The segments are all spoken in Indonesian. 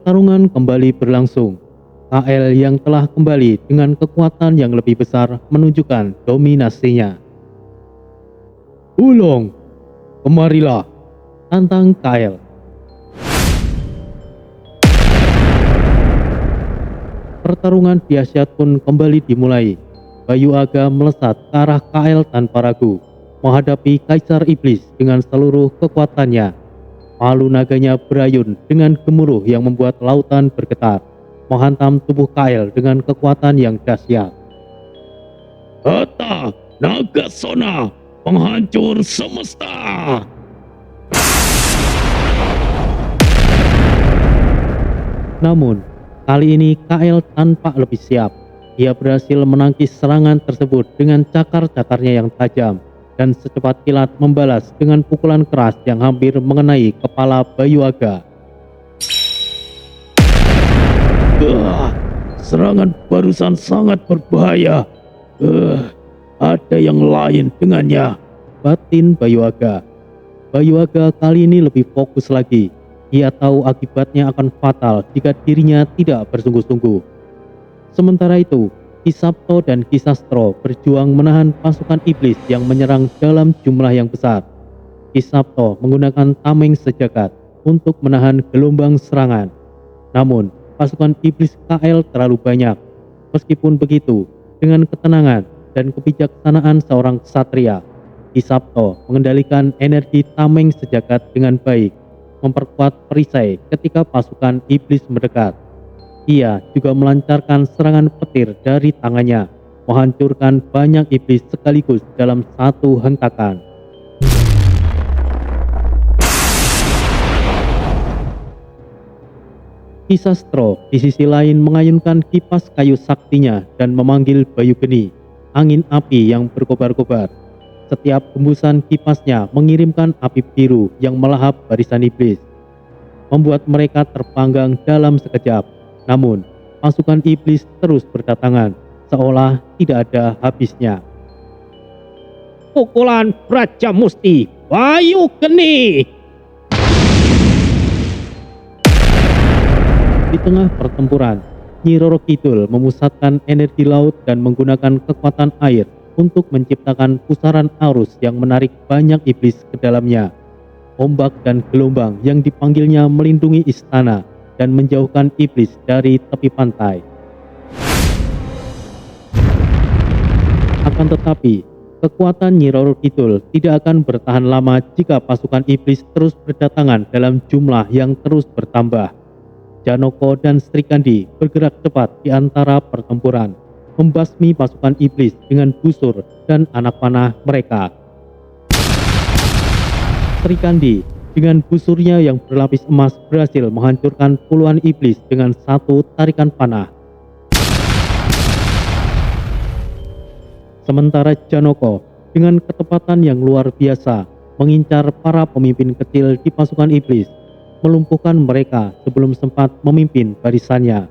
Pertarungan kembali berlangsung. KL yang telah kembali dengan kekuatan yang lebih besar menunjukkan dominasinya. "Ulong, kemarilah," tantang KL. Pertarungan dahsyat pun kembali dimulai. Bayu Aga melesat ke arah KL tanpa ragu, menghadapi Kaisar Iblis dengan seluruh kekuatannya. Palu naganya berayun dengan gemuruh yang membuat lautan bergetar, menghantam tubuh KL dengan kekuatan yang dahsyat. Kata naga sona, penghancur semesta. Namun, kali ini KL tanpa lebih siap. Dia berhasil menangkis serangan tersebut dengan cakar-cakarnya yang tajam dan secepat kilat membalas dengan pukulan keras yang hampir mengenai kepala Bayu Aga. Serangan barusan sangat berbahaya. Ada yang lain dengannya, batin Bayu Aga. Bayu Aga kali ini lebih fokus lagi. Ia tahu akibatnya akan fatal jika dirinya tidak bersungguh-sungguh. Sementara itu, Ki Sabto dan Ki Sastro berjuang menahan pasukan iblis yang menyerang dalam jumlah yang besar. Ki Sabto menggunakan tameng sejagat untuk menahan gelombang serangan. Namun, pasukan iblis KL terlalu banyak. Meskipun begitu, dengan ketenangan dan kebijaksanaan seorang ksatria, Ki Sabto mengendalikan energi tameng sejagat dengan baik, memperkuat perisai ketika pasukan iblis mendekat. Ia juga melancarkan serangan petir dari tangannya, menghancurkan banyak iblis sekaligus dalam satu hentakan. Ki Sastro di sisi lain mengayunkan kipas kayu saktinya dan memanggil Bayu Geni, angin api yang berkobar-kobar. Setiap hembusan kipasnya mengirimkan api biru yang melahap barisan iblis, membuat mereka terpanggang dalam sekejap. Namun, pasukan iblis terus berdatangan, seolah tidak ada habisnya. Pukulan Raja Musti, Bayu Geni. Di tengah pertempuran, Nyi Roro Kidul memusatkan energi laut dan menggunakan kekuatan air untuk menciptakan pusaran arus yang menarik banyak iblis ke dalamnya. Ombak dan gelombang yang dipanggilnya melindungi istana dan menjauhkan iblis dari tepi pantai. Akan tetapi, kekuatan Nyi Roro Kidul tidak akan bertahan lama jika pasukan iblis terus berdatangan dalam jumlah yang terus bertambah. Janoko dan Sri Kandi bergerak cepat di antara pertempuran, membasmi pasukan iblis dengan busur dan anak panah mereka. Sri Kandi dengan busurnya yang berlapis emas berhasil menghancurkan puluhan iblis dengan satu tarikan panah. Sementara Janoko dengan ketepatan yang luar biasa mengincar para pemimpin kecil di pasukan iblis, melumpuhkan mereka sebelum sempat memimpin barisannya.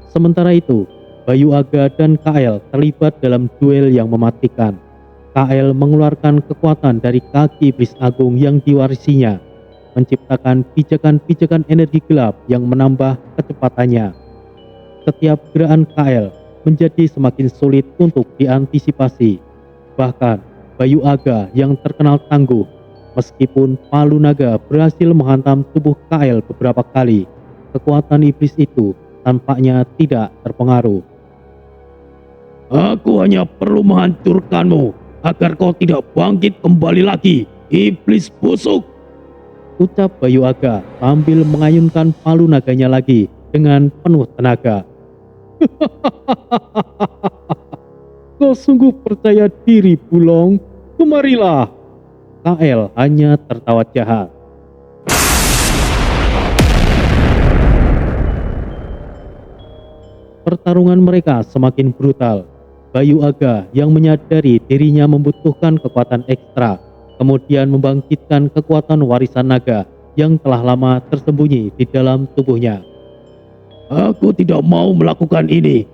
Sementara itu, Bayu Aga dan KL terlibat dalam duel yang mematikan. KL mengeluarkan kekuatan dari kaki iblis agung yang diwarisinya, menciptakan pijakan-pijakan energi gelap yang menambah kecepatannya. Setiap gerakan KL menjadi semakin sulit untuk diantisipasi. Bahkan Bayu Aga yang terkenal tangguh, meskipun palu naga berhasil menghantam tubuh KL beberapa kali, kekuatan iblis itu tampaknya tidak terpengaruh. Aku hanya perlu menghancurkanmu agar kau tidak bangkit kembali lagi, iblis busuk, ucap Bayu Aga sambil mengayunkan palu naganya lagi dengan penuh tenaga. Kau sungguh percaya diri, Bulong. Kemarilah. KL hanya tertawa jahat. Pertarungan mereka semakin brutal. Bayu Aga yang menyadari dirinya membutuhkan kekuatan ekstra, kemudian membangkitkan kekuatan warisan naga yang telah lama tersembunyi di dalam tubuhnya. Aku tidak mau melakukan ini.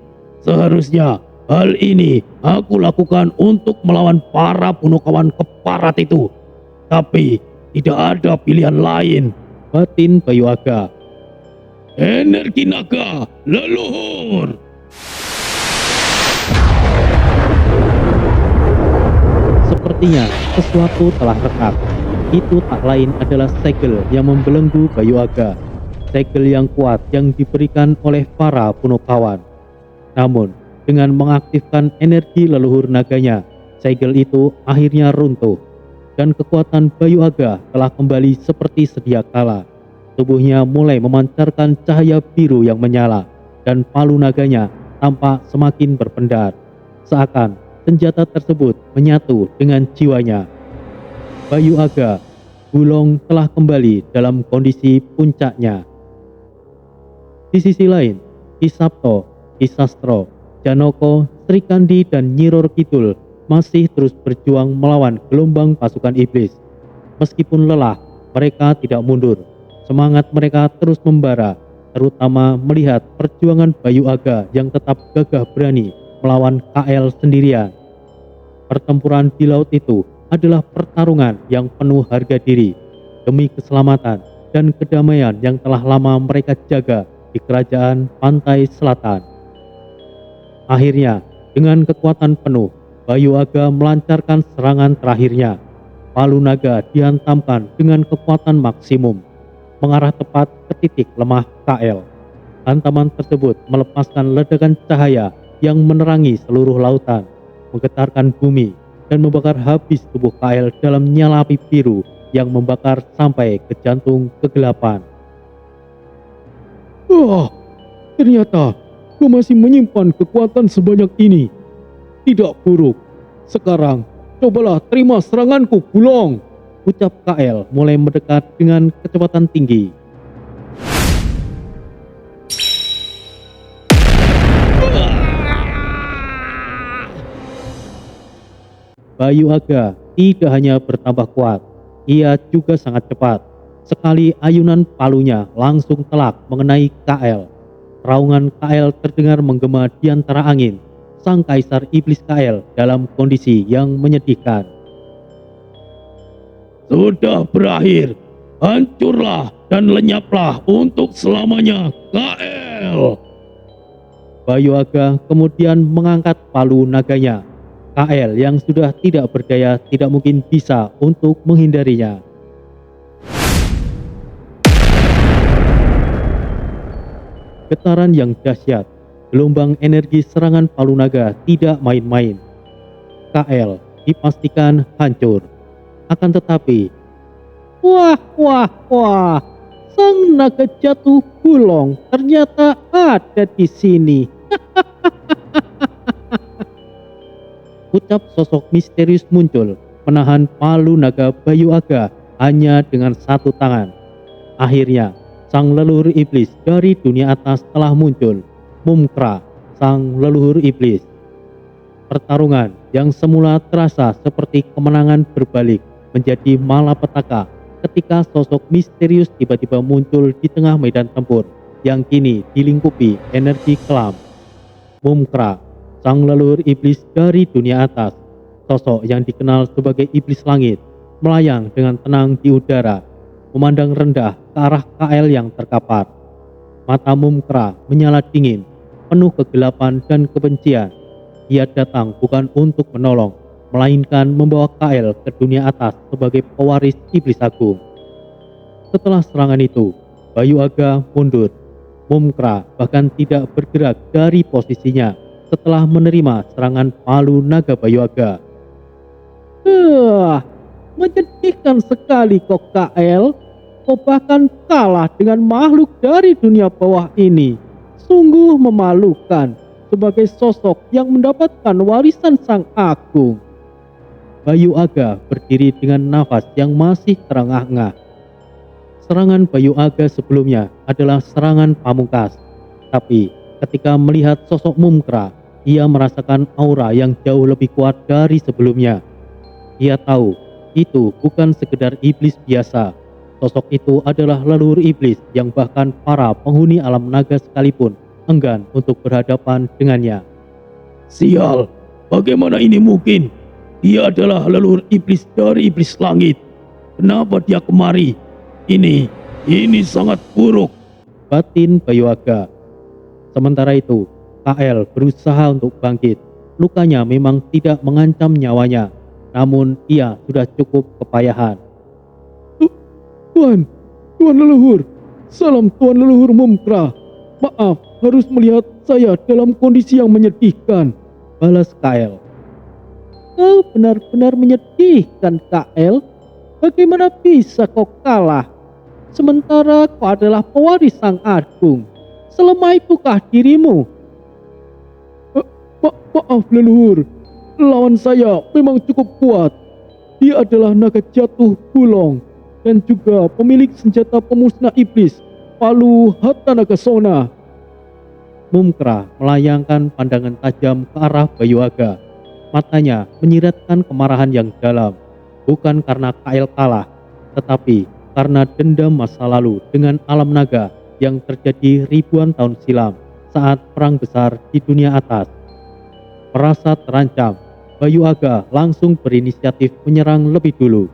Seharusnya hal ini aku lakukan untuk melawan para punakawan keparat itu. Tapi tidak ada pilihan lain. batin Bayu Aga. Energi naga leluhur. Sepertinya sesuatu telah retak. Itu tak lain adalah segel yang membelenggu Bayu Aga. Segel yang kuat yang diberikan oleh para punokawan. Namun, dengan mengaktifkan energi leluhur naganya, segel itu akhirnya runtuh. Dan kekuatan Bayu Aga telah kembali seperti sedia kala. Tubuhnya mulai memancarkan cahaya biru yang menyala, dan palu naganya tampak semakin berpendar. Seakan senjata tersebut menyatu dengan jiwanya. Bayu Aga, Gulong telah kembali dalam kondisi puncaknya. Di sisi lain, Ki Sabto, Ki Sastro, Janoko, Sri Kandi, dan Nyi Roro Kidul masih terus berjuang melawan gelombang pasukan iblis. Meskipun lelah, mereka tidak mundur. Semangat mereka terus membara, terutama melihat perjuangan Bayu Aga yang tetap gagah berani melawan KL sendirian. Pertempuran di laut itu adalah pertarungan yang penuh harga diri demi keselamatan dan kedamaian yang telah lama mereka jaga di kerajaan pantai selatan. Akhirnya, dengan kekuatan penuh, Bayu Aga melancarkan serangan terakhirnya. Palu naga dihantamkan dengan kekuatan maksimum, mengarah tepat ke titik lemah KL. Hantaman tersebut melepaskan ledakan cahaya yang menerangi seluruh lautan, menggetarkan bumi, dan membakar habis tubuh KL dalam nyala api biru yang membakar sampai ke jantung kegelapan. Wah, ternyata gue masih menyimpan kekuatan sebanyak ini. Tidak buruk. Sekarang, cobalah terima seranganku, Gulong. Ucap KL mulai mendekat dengan kecepatan tinggi. Bayu Aga tidak hanya bertambah kuat, ia juga sangat cepat. Sekali ayunan palunya langsung telak mengenai KL. Raungan KL terdengar menggema di antara angin. Sang kaisar iblis KL dalam kondisi yang menyedihkan. Sudah berakhir. Hancurlah dan lenyaplah untuk selamanya, KL. Bayu Aga kemudian mengangkat palu naganya. KL yang sudah tidak berdaya tidak mungkin bisa untuk menghindarinya. Getaran yang dahsyat, gelombang energi serangan palu naga tidak main-main. KL dipastikan hancur. Akan tetapi, wah, sang naga jatuh Gulong ternyata ada di sini. Ucap sosok misterius muncul, menahan palu naga Bayu Aga hanya dengan satu tangan. Akhirnya, sang leluhur iblis dari dunia atas telah muncul, Mumkra, sang leluhur iblis. Pertarungan yang semula terasa seperti kemenangan berbalik menjadi malapetaka ketika sosok misterius tiba-tiba muncul di tengah medan tempur yang kini dilingkupi energi kelam. Mumkra, sang leluhur iblis dari dunia atas, sosok yang dikenal sebagai iblis langit, melayang dengan tenang di udara, memandang rendah ke arah KL yang terkapar. Mata Mumkra menyala dingin, penuh kegelapan dan kebencian. Ia datang bukan untuk menolong, melainkan membawa KL ke dunia atas sebagai pewaris iblis agung. Setelah serangan itu, Bayu Aga mundur. Mumkra bahkan tidak bergerak dari posisinya setelah menerima serangan palu naga Bayu Aga. Menyedihkan sekali kok KL. Kau bahkan kalah dengan makhluk dari dunia bawah ini. Sungguh memalukan sebagai sosok yang mendapatkan warisan sang agung. Bayu Aga berdiri dengan nafas yang masih terengah-engah. Serangan Bayu Aga sebelumnya adalah serangan pamungkas. Tapi ketika melihat sosok Mumkra, ia merasakan aura yang jauh lebih kuat dari sebelumnya. Ia tahu itu bukan sekedar iblis biasa. Sosok itu adalah leluhur iblis yang bahkan para penghuni alam naga sekalipun enggan untuk berhadapan dengannya. Sial, bagaimana ini mungkin? Dia adalah leluhur iblis dari iblis langit. Kenapa dia kemari? Ini Ini sangat buruk. batin Bayu Aga. Sementara itu, KL berusaha untuk bangkit. Lukanya memang tidak mengancam nyawanya, namun ia sudah cukup kepayahan. Tuan, Tuan leluhur. Salam Tuan leluhur Mumkra. Maaf, harus melihat saya dalam kondisi yang menyedihkan. Balas KL. Kau benar-benar menyedihkan, KL. Bagaimana bisa kau kalah? Sementara kau adalah pewaris Sang Agung. Selemah itukah dirimu? Maaf leluhur, lawan saya memang cukup kuat. Dia adalah naga jatuh Bulong dan juga pemilik senjata pemusnah iblis Palu Hatta Nagasona. Mumkra melayangkan pandangan tajam ke arah Bayu Aga. Matanya menyiratkan kemarahan yang dalam, bukan karena KL kalah, tetapi karena dendam masa lalu dengan alam naga yang terjadi ribuan tahun silam saat perang besar di dunia atas. Merasa terancam, Bayu Aga langsung berinisiatif menyerang lebih dulu.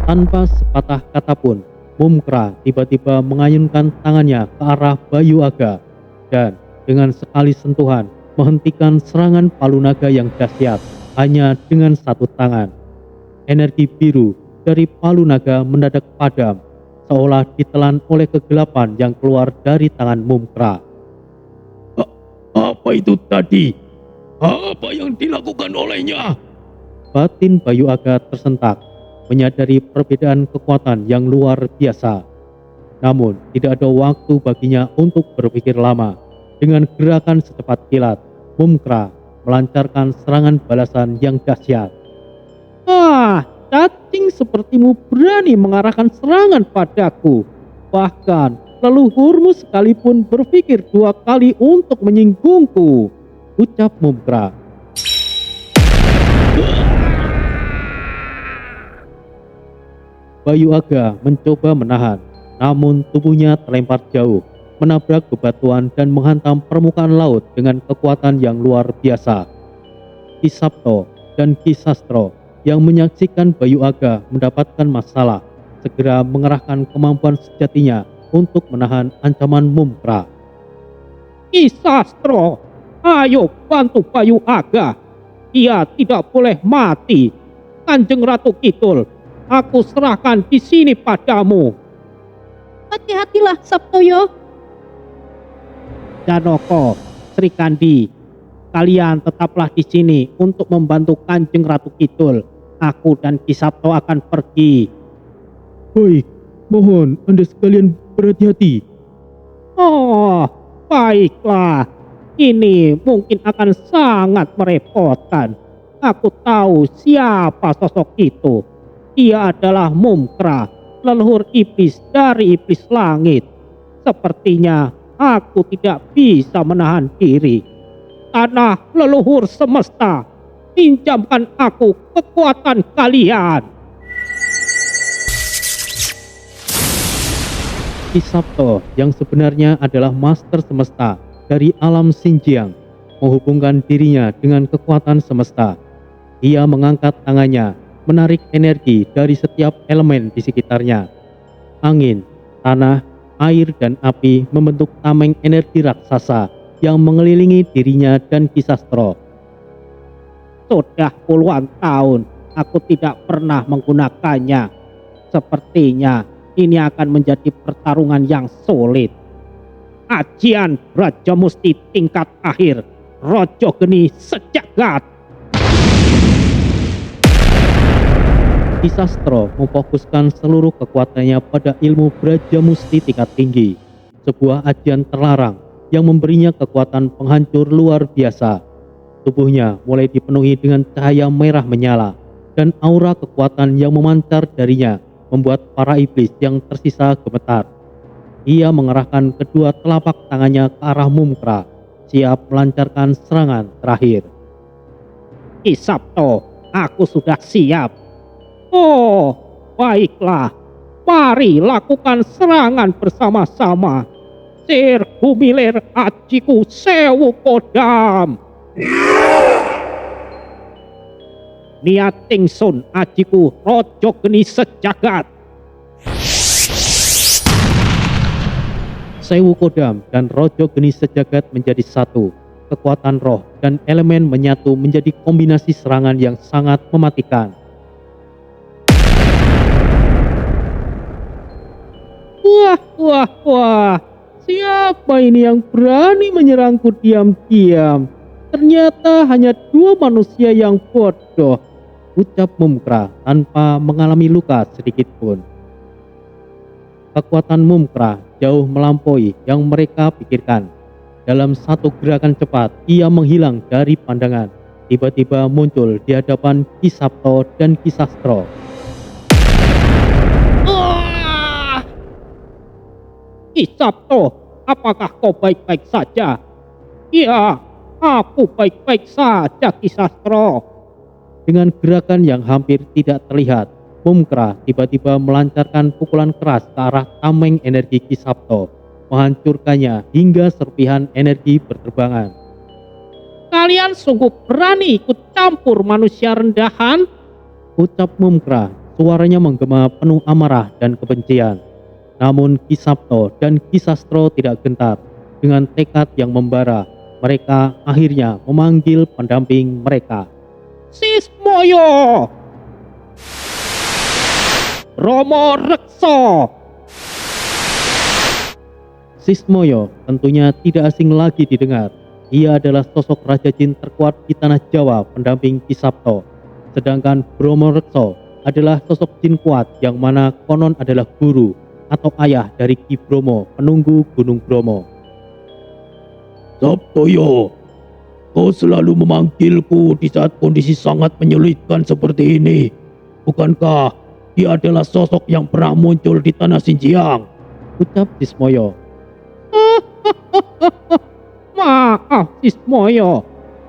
Tanpa sepatah kata pun, Mumkra tiba-tiba mengayunkan tangannya ke arah Bayu Aga dan dengan sekali sentuhan menghentikan serangan palu naga yang dahsyat hanya dengan satu tangan. Energi biru dari palu naga mendadak padam, seolah ditelan oleh kegelapan yang keluar dari tangan Mumkra. Apa itu tadi? Apa yang dilakukan olehnya? Batin Bayu Aga tersentak, menyadari perbedaan kekuatan yang luar biasa. Namun tidak ada waktu baginya untuk berpikir lama. Dengan gerakan secepat kilat, Mumkra melancarkan serangan balasan yang dahsyat. Cacing sepertimu berani mengarahkan serangan padaku. Bahkan leluhurmu sekalipun berpikir 2 kali untuk menyinggungku, ucap Mumkra. Bayu Aga mencoba menahan, namun tubuhnya terlempar jauh, menabrak bebatuan dan menghantam permukaan laut dengan kekuatan yang luar biasa. Ki Sabto dan Ki Sastro yang menyaksikan Bayu Aga mendapatkan masalah, segera mengerahkan kemampuan sejatinya untuk menahan ancaman Mumkra. Ki Sastro, ayo bantu Bayu Aga. Dia tidak boleh mati. Kanjeng Ratu Kidul, aku serahkan di sini padamu. Hati-hatilah Sabtoyo. Janoko, Sri Kandi, kalian tetaplah di sini untuk membantu Kanjeng Ratu Kidul. Aku dan Ki Sabto akan pergi. Baik, mohon Anda sekalian berhati-hati. Oh, baiklah. Ini mungkin akan sangat merepotkan. Aku tahu siapa sosok itu. Dia adalah Mumkra, leluhur iblis dari iblis langit. Sepertinya aku tidak bisa menahan diri. Tanah leluhur semesta, pinjamkan aku kekuatan kalian. Ki Sabto yang sebenarnya adalah master semesta dari alam Xinjiang menghubungkan dirinya dengan kekuatan semesta. Ia mengangkat tangannya, menarik energi dari setiap elemen di sekitarnya. Angin, tanah, air, dan api membentuk tameng energi raksasa yang mengelilingi dirinya dan Ki Sastro. Sudah puluhan tahun aku tidak pernah menggunakannya. Sepertinya ini akan menjadi pertarungan yang sulit. Ajian Raja Musti tingkat akhir, Rojo Geni sejagat. Ki Sastro memfokuskan seluruh kekuatannya pada ilmu Braja Musti tingkat tinggi, sebuah ajian terlarang yang memberinya kekuatan penghancur luar biasa. Tubuhnya mulai dipenuhi dengan cahaya merah menyala, dan aura kekuatan yang memancar darinya membuat para iblis yang tersisa gemetar. Ia mengerahkan kedua telapak tangannya ke arah Mumkra, siap melancarkan serangan terakhir. Ki Sabto, aku sudah siap. Oh, baiklah. Mari lakukan serangan bersama-sama. Sir Gumilir Ajiku Sewu Kodam. niat tingsun ajiku Raja Geni Sejagat. Sewu Kodam dan Raja Geni Sejagat menjadi satu. Kekuatan roh dan elemen menyatu menjadi kombinasi serangan yang sangat mematikan. Wah, wah, wah. Siapa ini yang berani menyerangku diam-diam? Ternyata hanya dua manusia yang bodoh, Ucap Mumkra tanpa mengalami luka sedikit pun. Kekuatan Mumkra jauh melampaui yang mereka pikirkan. Dalam satu gerakan cepat, ia menghilang dari pandangan. Tiba-tiba muncul di hadapan Ki Sabto dan Ki Sastro. Ki Sabto, apakah kau baik-baik saja? Ya, aku baik-baik saja, Ki Sastro. Dengan gerakan yang hampir tidak terlihat, Mumkra tiba-tiba melancarkan pukulan keras ke arah tameng energi Ki Sabto, menghancurkannya hingga serpihan energi berterbangan. Kalian sungguh berani ikut campur manusia rendahan? Ucap Mumkra, suaranya menggema penuh amarah dan kebencian. Namun Ki Sabto dan Ki Sastro tidak gentar. Dengan tekad yang membara, mereka akhirnya memanggil pendamping mereka. Sismoyo, Romo Rekso. Sismoyo tentunya tidak asing lagi didengar. Ia adalah sosok Raja Jin terkuat di tanah Jawa, pendamping Ki Sabto. Sedangkan Bromo Rekso adalah sosok jin kuat yang mana konon adalah guru atau ayah dari Ki Bromo, penunggu Gunung Bromo. Sabtoyo, kau selalu memanggilku di saat kondisi sangat menyulitkan seperti ini. Bukankah dia adalah sosok yang pernah muncul di tanah Xinjiang? Ucap Sismoyo. Maaf Sismoyo,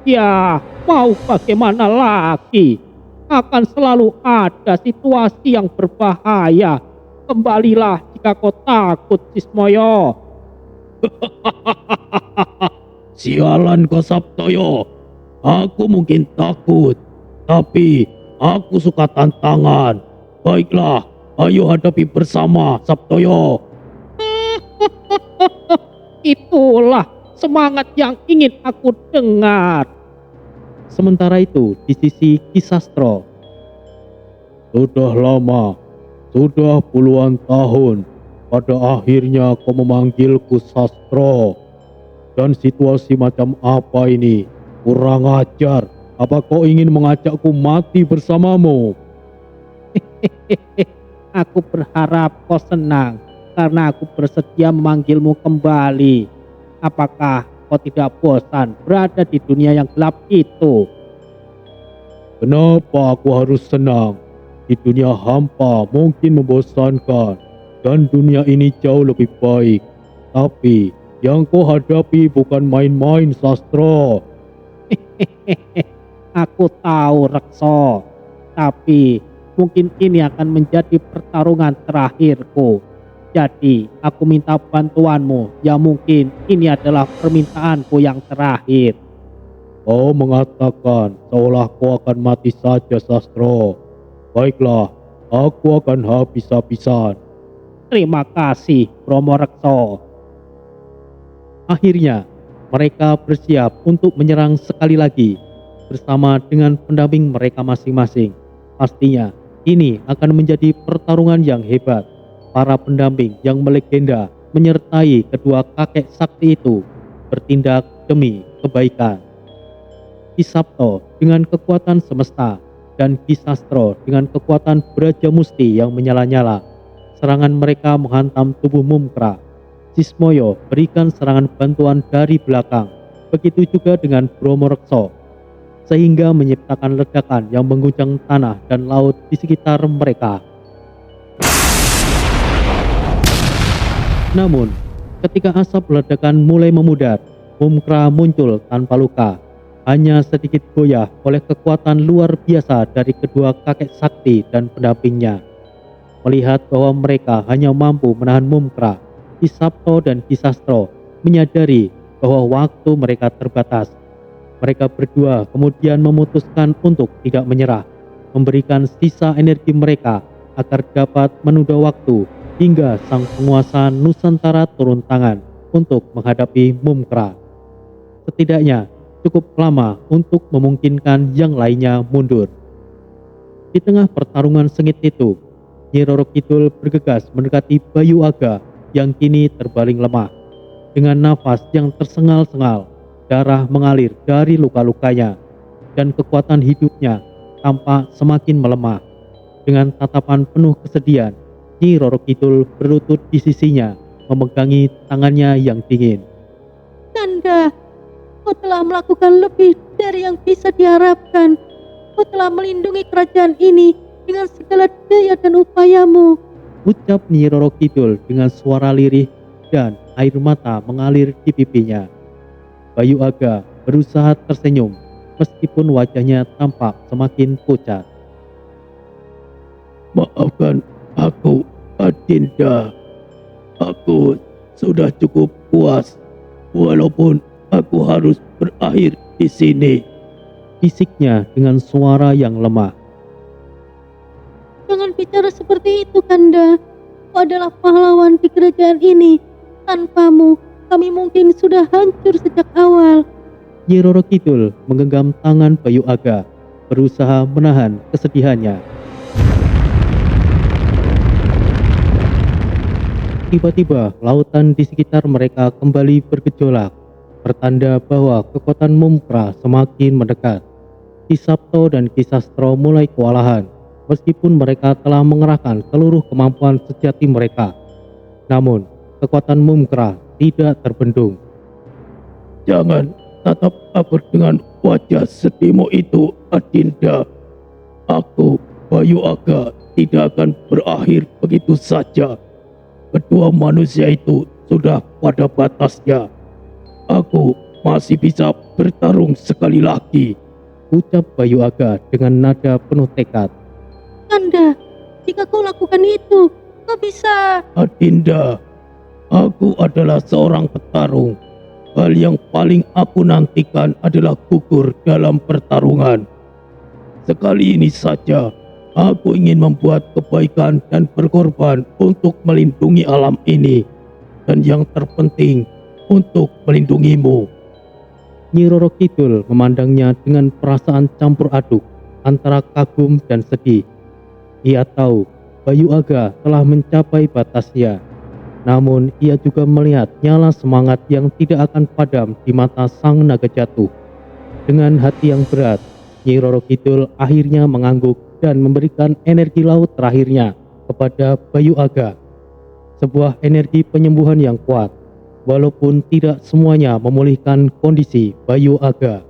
ya mau bagaimana lagi? Akan selalu ada situasi yang berbahaya. Kembalilah jika kau takut, Sismoyo. Sialan kau Sabtoyo, aku mungkin takut, tapi aku suka tantangan. Baiklah, ayo hadapi bersama Sabtoyo. Itulah semangat yang ingin aku dengar. Sementara itu di sisi Ki Sastro. Sudah lama, sudah puluhan tahun, pada akhirnya kau memanggilku Sastro. Dan situasi macam apa ini? Kurang ajar. Apa kau ingin mengajakku mati bersamamu? Aku berharap kau senang karena aku bersedia memanggilmu kembali. Apakah kau tidak bosan berada di dunia yang gelap itu? Kenapa aku harus senang? Di dunia hampa mungkin membosankan, dan dunia ini jauh lebih baik. Tapi yang kau hadapi bukan main-main, Sastro. Aku tahu, Rekso. Tapi mungkin ini akan menjadi pertarungan terakhirku. Jadi aku minta bantuanmu. Ya mungkin ini adalah permintaanku yang terakhir. Kau mengatakan seolah kau akan mati saja, Sastro. Baiklah, aku akan habis-habisan. Terima kasih, Bromo Rekso. Akhirnya mereka bersiap untuk menyerang sekali lagi bersama dengan pendamping mereka masing-masing. Pastinya ini akan menjadi pertarungan yang hebat. Para pendamping yang melegenda menyertai kedua kakek sakti itu bertindak demi kebaikan. Ki Sabto dengan kekuatan semesta dan Ki Sastro dengan kekuatan Braja Musti yang menyala-nyala. Serangan mereka menghantam tubuh Mumkra. Sismoyo berikan serangan bantuan dari belakang. Begitu juga dengan Bromo Rekso, sehingga menciptakan ledakan yang mengguncang tanah dan laut di sekitar mereka. Namun, ketika asap ledakan mulai memudar, Mumkra muncul tanpa luka. Hanya sedikit goyah oleh kekuatan luar biasa dari kedua kakek sakti dan pendampingnya. Melihat bahwa mereka hanya mampu menahan Mumkra, Ki Sabto dan Ki Sastro menyadari bahwa waktu mereka terbatas. Mereka berdua kemudian memutuskan untuk tidak menyerah. memberikan sisa energi mereka agar dapat menunda waktu hingga sang penguasa Nusantara turun tangan untuk menghadapi Mumkra. Setidaknya cukup lama untuk memungkinkan yang lainnya mundur. Di tengah pertarungan sengit itu, Nyi Roro Kidul bergegas mendekati Bayu Aga yang kini terbaring lemah. Dengan nafas yang tersengal-sengal, darah mengalir dari luka-lukanya, dan kekuatan hidupnya tampak semakin melemah. Dengan tatapan penuh kesedihan, Nyi Roro Kidul berlutut di sisinya, memegangi tangannya yang dingin. Kanda, kau telah melakukan lebih dari yang bisa diharapkan. Kau telah melindungi kerajaan ini dengan segala daya dan upayamu. Ucap Nyi Roro Kidul dengan suara lirih dan air mata mengalir di pipinya. Bayu Aga berusaha tersenyum meskipun wajahnya tampak semakin pucat. Maafkan aku, Adinda. Aku sudah cukup puas, walaupun aku harus berakhir di sini. Bisiknya dengan suara yang lemah. Jangan bicara seperti itu, Kanda. Kau adalah pahlawan di kerajaan ini. Tanpamu, kami mungkin sudah hancur sejak awal. Nyi Roro Kidul menggenggam tangan Bayu Aga, berusaha menahan kesedihannya. Tiba-tiba lautan di sekitar mereka kembali bergejolak, pertanda bahwa kekuatan Mumkra semakin mendekat. Ki Sabto dan Ki Sastro mulai kewalahan, meskipun mereka telah mengerahkan seluruh kemampuan sejati mereka. Namun, kekuatan Mumkra tidak terbendung. Jangan tatap aku dengan wajah sedihmu itu, Adinda. Aku, Bayu Aga, tidak akan berakhir begitu saja. Kedua manusia itu sudah pada batasnya. Aku masih bisa bertarung sekali lagi. Ucap Bayu Aga dengan nada penuh tekad. Kanda, jika kau lakukan itu, kau bisa... Adinda, aku adalah seorang petarung. Hal yang paling aku nantikan adalah gugur dalam pertarungan. Sekali ini saja, aku ingin membuat kebaikan dan berkorban untuk melindungi alam ini. Dan yang terpenting, untuk melindungimu. Nyi Roro Kidul memandangnya dengan perasaan campur aduk antara kagum dan sedih. Ia tahu Bayu Aga telah mencapai batasnya. Namun ia juga melihat nyala semangat yang tidak akan padam di mata sang naga jatuh. Dengan hati yang berat, Nyi Roro Kidul akhirnya mengangguk dan memberikan energi laut terakhirnya kepada Bayu Aga. Sebuah energi penyembuhan yang kuat, walaupun tidak semuanya memulihkan kondisi Bayu Aga.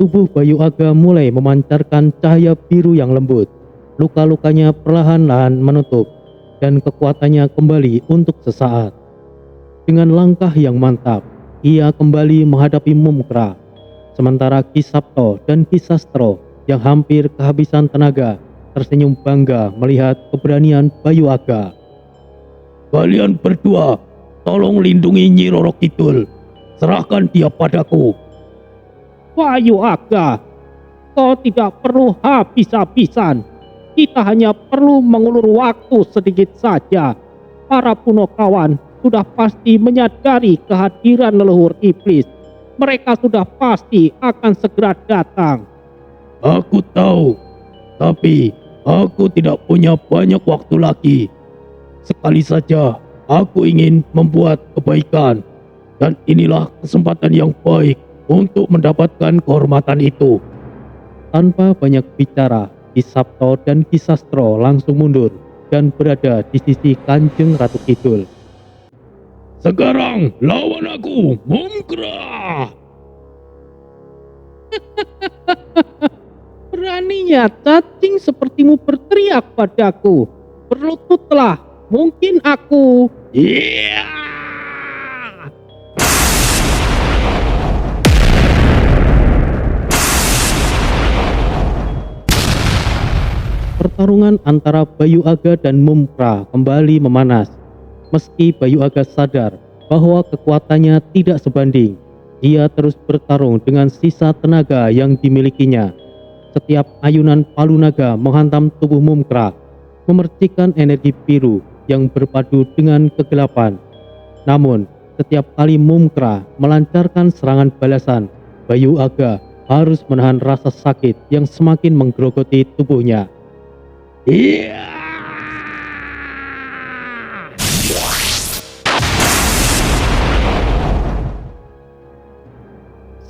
Tubuh Bayu Aga mulai memancarkan cahaya biru yang lembut. Luka-lukanya perlahan-lahan menutup dan kekuatannya kembali untuk sesaat. Dengan langkah yang mantap, ia kembali menghadapi Mumkra. Sementara Ki Sabto dan Ki Sastro yang hampir kehabisan tenaga tersenyum bangga melihat keberanian Bayu Aga. Kalian berdua, tolong lindungi Nyi Roro Kidul. Serahkan dia padaku. Bayu Aga, kau tidak perlu habis-habisan. Kita hanya perlu mengulur waktu sedikit saja. Para Punokawan sudah pasti menyadari kehadiran leluhur iblis. Mereka sudah pasti akan segera datang. Aku tahu, tapi aku tidak punya banyak waktu lagi. Sekali saja aku ingin membuat kebaikan, dan inilah kesempatan yang baik untuk mendapatkan kehormatan itu. Tanpa banyak bicara, Ki Sabto dan Ki Sastro langsung mundur dan berada di sisi Kanjeng Ratu Kidul. Sekarang lawan aku, Mumkra! Beraninya cacing sepertimu berteriak padaku. Berlututlah, mungkin aku... Iya! Pertarungan antara Bayu Aga dan Mumkra kembali memanas. Meski Bayu Aga sadar bahwa kekuatannya tidak sebanding, ia terus bertarung dengan sisa tenaga yang dimilikinya. Setiap ayunan palu naga menghantam tubuh Mumkra, memercikan energi biru yang berpadu dengan kegelapan. Namun, setiap kali Mumkra melancarkan serangan balasan, Bayu Aga harus menahan rasa sakit yang semakin menggerogoti tubuhnya. Iya!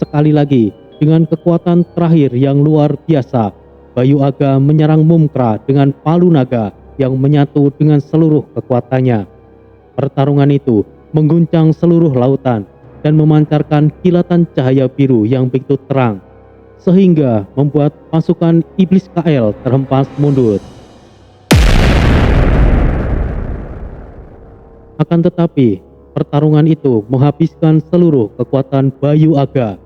Sekali lagi, dengan kekuatan terakhir yang luar biasa, Bayu Aga menyerang Mumkra dengan palu naga yang menyatu dengan seluruh kekuatannya. Pertarungan itu mengguncang seluruh lautan dan memancarkan kilatan cahaya biru yang begitu terang, sehingga membuat pasukan iblis KL terhempas mundur. Akan tetapi, pertarungan itu menghabiskan seluruh kekuatan Bayu Aga.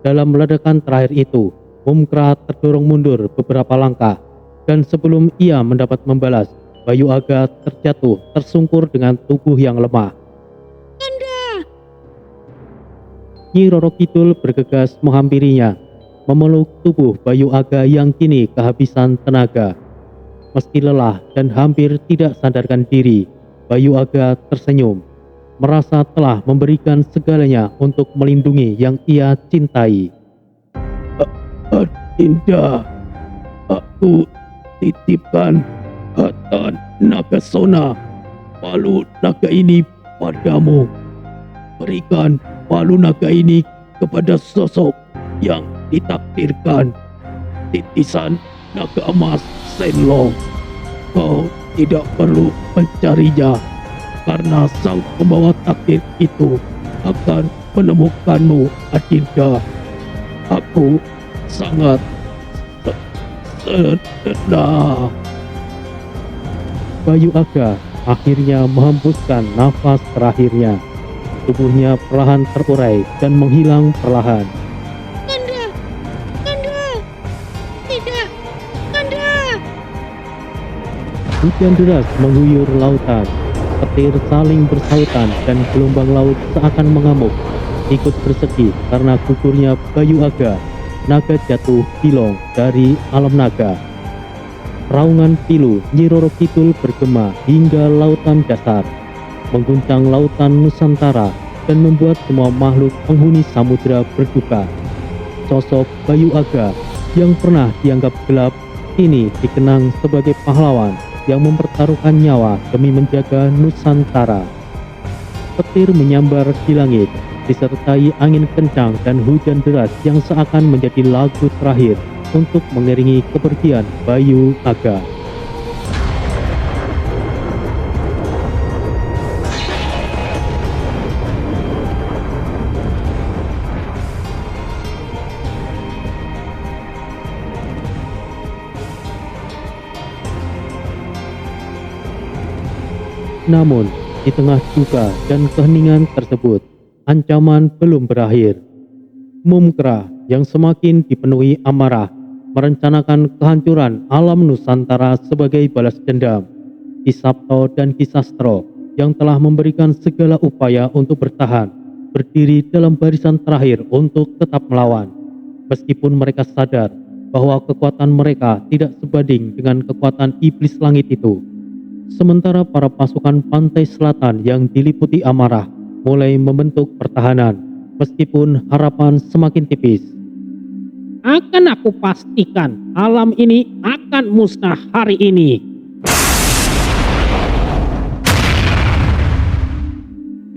Dalam ledakan terakhir itu, Mumkra terdorong mundur beberapa langkah, dan sebelum ia mendapat membalas, Bayu Aga terjatuh tersungkur dengan tubuh yang lemah. Kanda! Nyi Roro Kidul bergegas menghampirinya, memeluk tubuh Bayu Aga yang kini kehabisan tenaga. Meski lelah dan hampir tidak sadarkan diri, Bayu Aga tersenyum, merasa telah memberikan segalanya untuk melindungi yang ia cintai. Adinda, aku titipkan Hatta Nagasona, palu naga ini padamu. Berikan palu naga ini kepada sosok yang ditakdirkan. Titisan naga emas Shenlong. Kau tidak perlu mencarinya, karena sang pembawa takdir itu akan menemukanmu, Adinda. Aku sangat senang. Bayu Aga akhirnya menghembuskan nafas terakhirnya. Tubuhnya perlahan terurai dan menghilang perlahan. Kanda! Kanda! Tidak! Kanda! Hujan deras mengguyur lautan. Petir saling bersautan dan gelombang laut seakan mengamuk, ikut bersedih karena gugurnya Bayu Aga, naga jatuh Pilong dari alam naga. Raungan pilu Nyi Roro Kidul bergema hingga lautan dasar, mengguncang lautan Nusantara dan membuat semua makhluk penghuni samudera berduka. Sosok Bayu Aga yang pernah dianggap gelap kini dikenang sebagai pahlawan yang mempertaruhkan nyawa demi menjaga Nusantara. Petir menyambar di langit, disertai angin kencang dan hujan deras yang seakan menjadi lagu terakhir untuk mengiringi kepergian Bayu Aga. Namun, di tengah duka dan keheningan tersebut, ancaman belum berakhir. Mumkra yang semakin dipenuhi amarah merencanakan kehancuran alam Nusantara sebagai balas dendam. Ki Sabto dan Ki Sastro yang telah memberikan segala upaya untuk bertahan, berdiri dalam barisan terakhir untuk tetap melawan. Meskipun mereka sadar bahwa kekuatan mereka tidak sebanding dengan kekuatan iblis langit itu. Sementara para pasukan pantai selatan yang diliputi amarah mulai membentuk pertahanan, meskipun harapan semakin tipis. Akan aku pastikan alam ini akan musnah hari ini.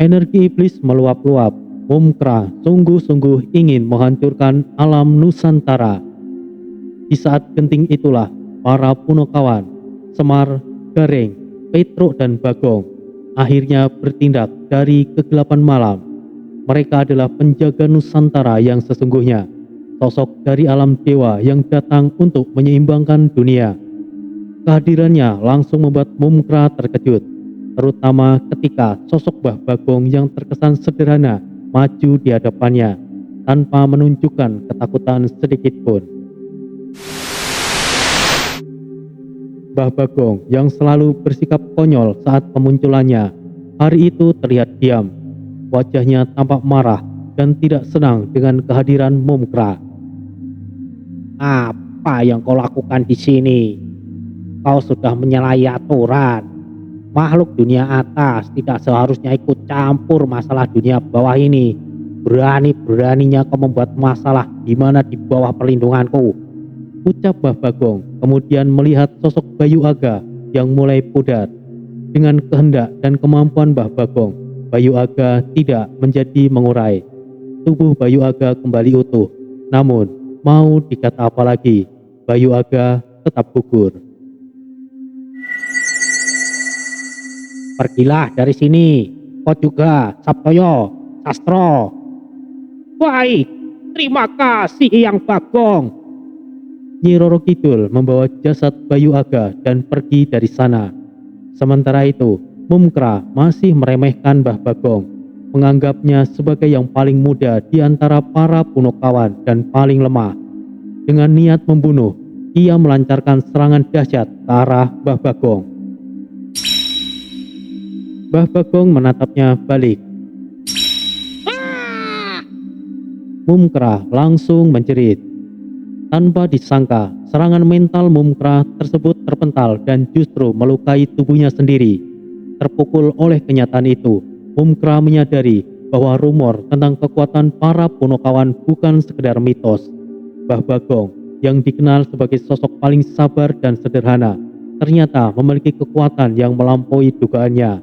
Energi iblis meluap-luap. Mumkra sungguh-sungguh ingin menghancurkan alam Nusantara. Di saat genting itulah para Punokawan, Semar, Gareng, Petruk dan Bagong akhirnya bertindak dari kegelapan malam. Mereka adalah penjaga Nusantara yang sesungguhnya, sosok dari alam dewa yang datang untuk menyeimbangkan dunia. Kehadirannya langsung membuat Mumkra terkejut, terutama ketika sosok Mbah Bagong yang terkesan sederhana maju di hadapannya tanpa menunjukkan ketakutan sedikit pun. Mbah Bagong yang selalu bersikap konyol saat pemunculannya, hari itu terlihat diam. Wajahnya tampak marah dan tidak senang dengan kehadiran Mumkra. Apa yang kau lakukan di sini? Kau sudah menyalahi aturan. Makhluk dunia atas tidak seharusnya ikut campur masalah dunia bawah ini. Berani-beraninya kau membuat masalah di mana di bawah perlindunganku, ucap Mbah Bagong, kemudian melihat sosok Bayu Aga yang mulai pudar. Dengan kehendak dan kemampuan Mbah Bagong, Bayu Aga tidak menjadi mengurai. Tubuh Bayu Aga kembali utuh. Namun, mau dikata apa lagi, Bayu Aga tetap gugur. Pergilah dari sini. Kau juga, Sabtoyo, Sastro. Baik, terima kasih Eyang Bagong. Nyi Roro Kidul membawa jasad Bayu Aga dan pergi dari sana. Sementara itu, Mumkra masih meremehkan Mbah Bagong, menganggapnya sebagai yang paling muda di antara para Punokawan dan paling lemah. Dengan niat membunuh, ia melancarkan serangan dahsyat ke arah Mbah Bagong. Mbah Bagong menatapnya balik. Mumkra langsung menjerit. Tanpa disangka, serangan mental Mumkra tersebut terpental dan justru melukai tubuhnya sendiri. Terpukul oleh kenyataan itu, Mumkra menyadari bahwa rumor tentang kekuatan para Punokawan bukan sekedar mitos. Mbah Bagong, yang dikenal sebagai sosok paling sabar dan sederhana, ternyata memiliki kekuatan yang melampaui dugaannya.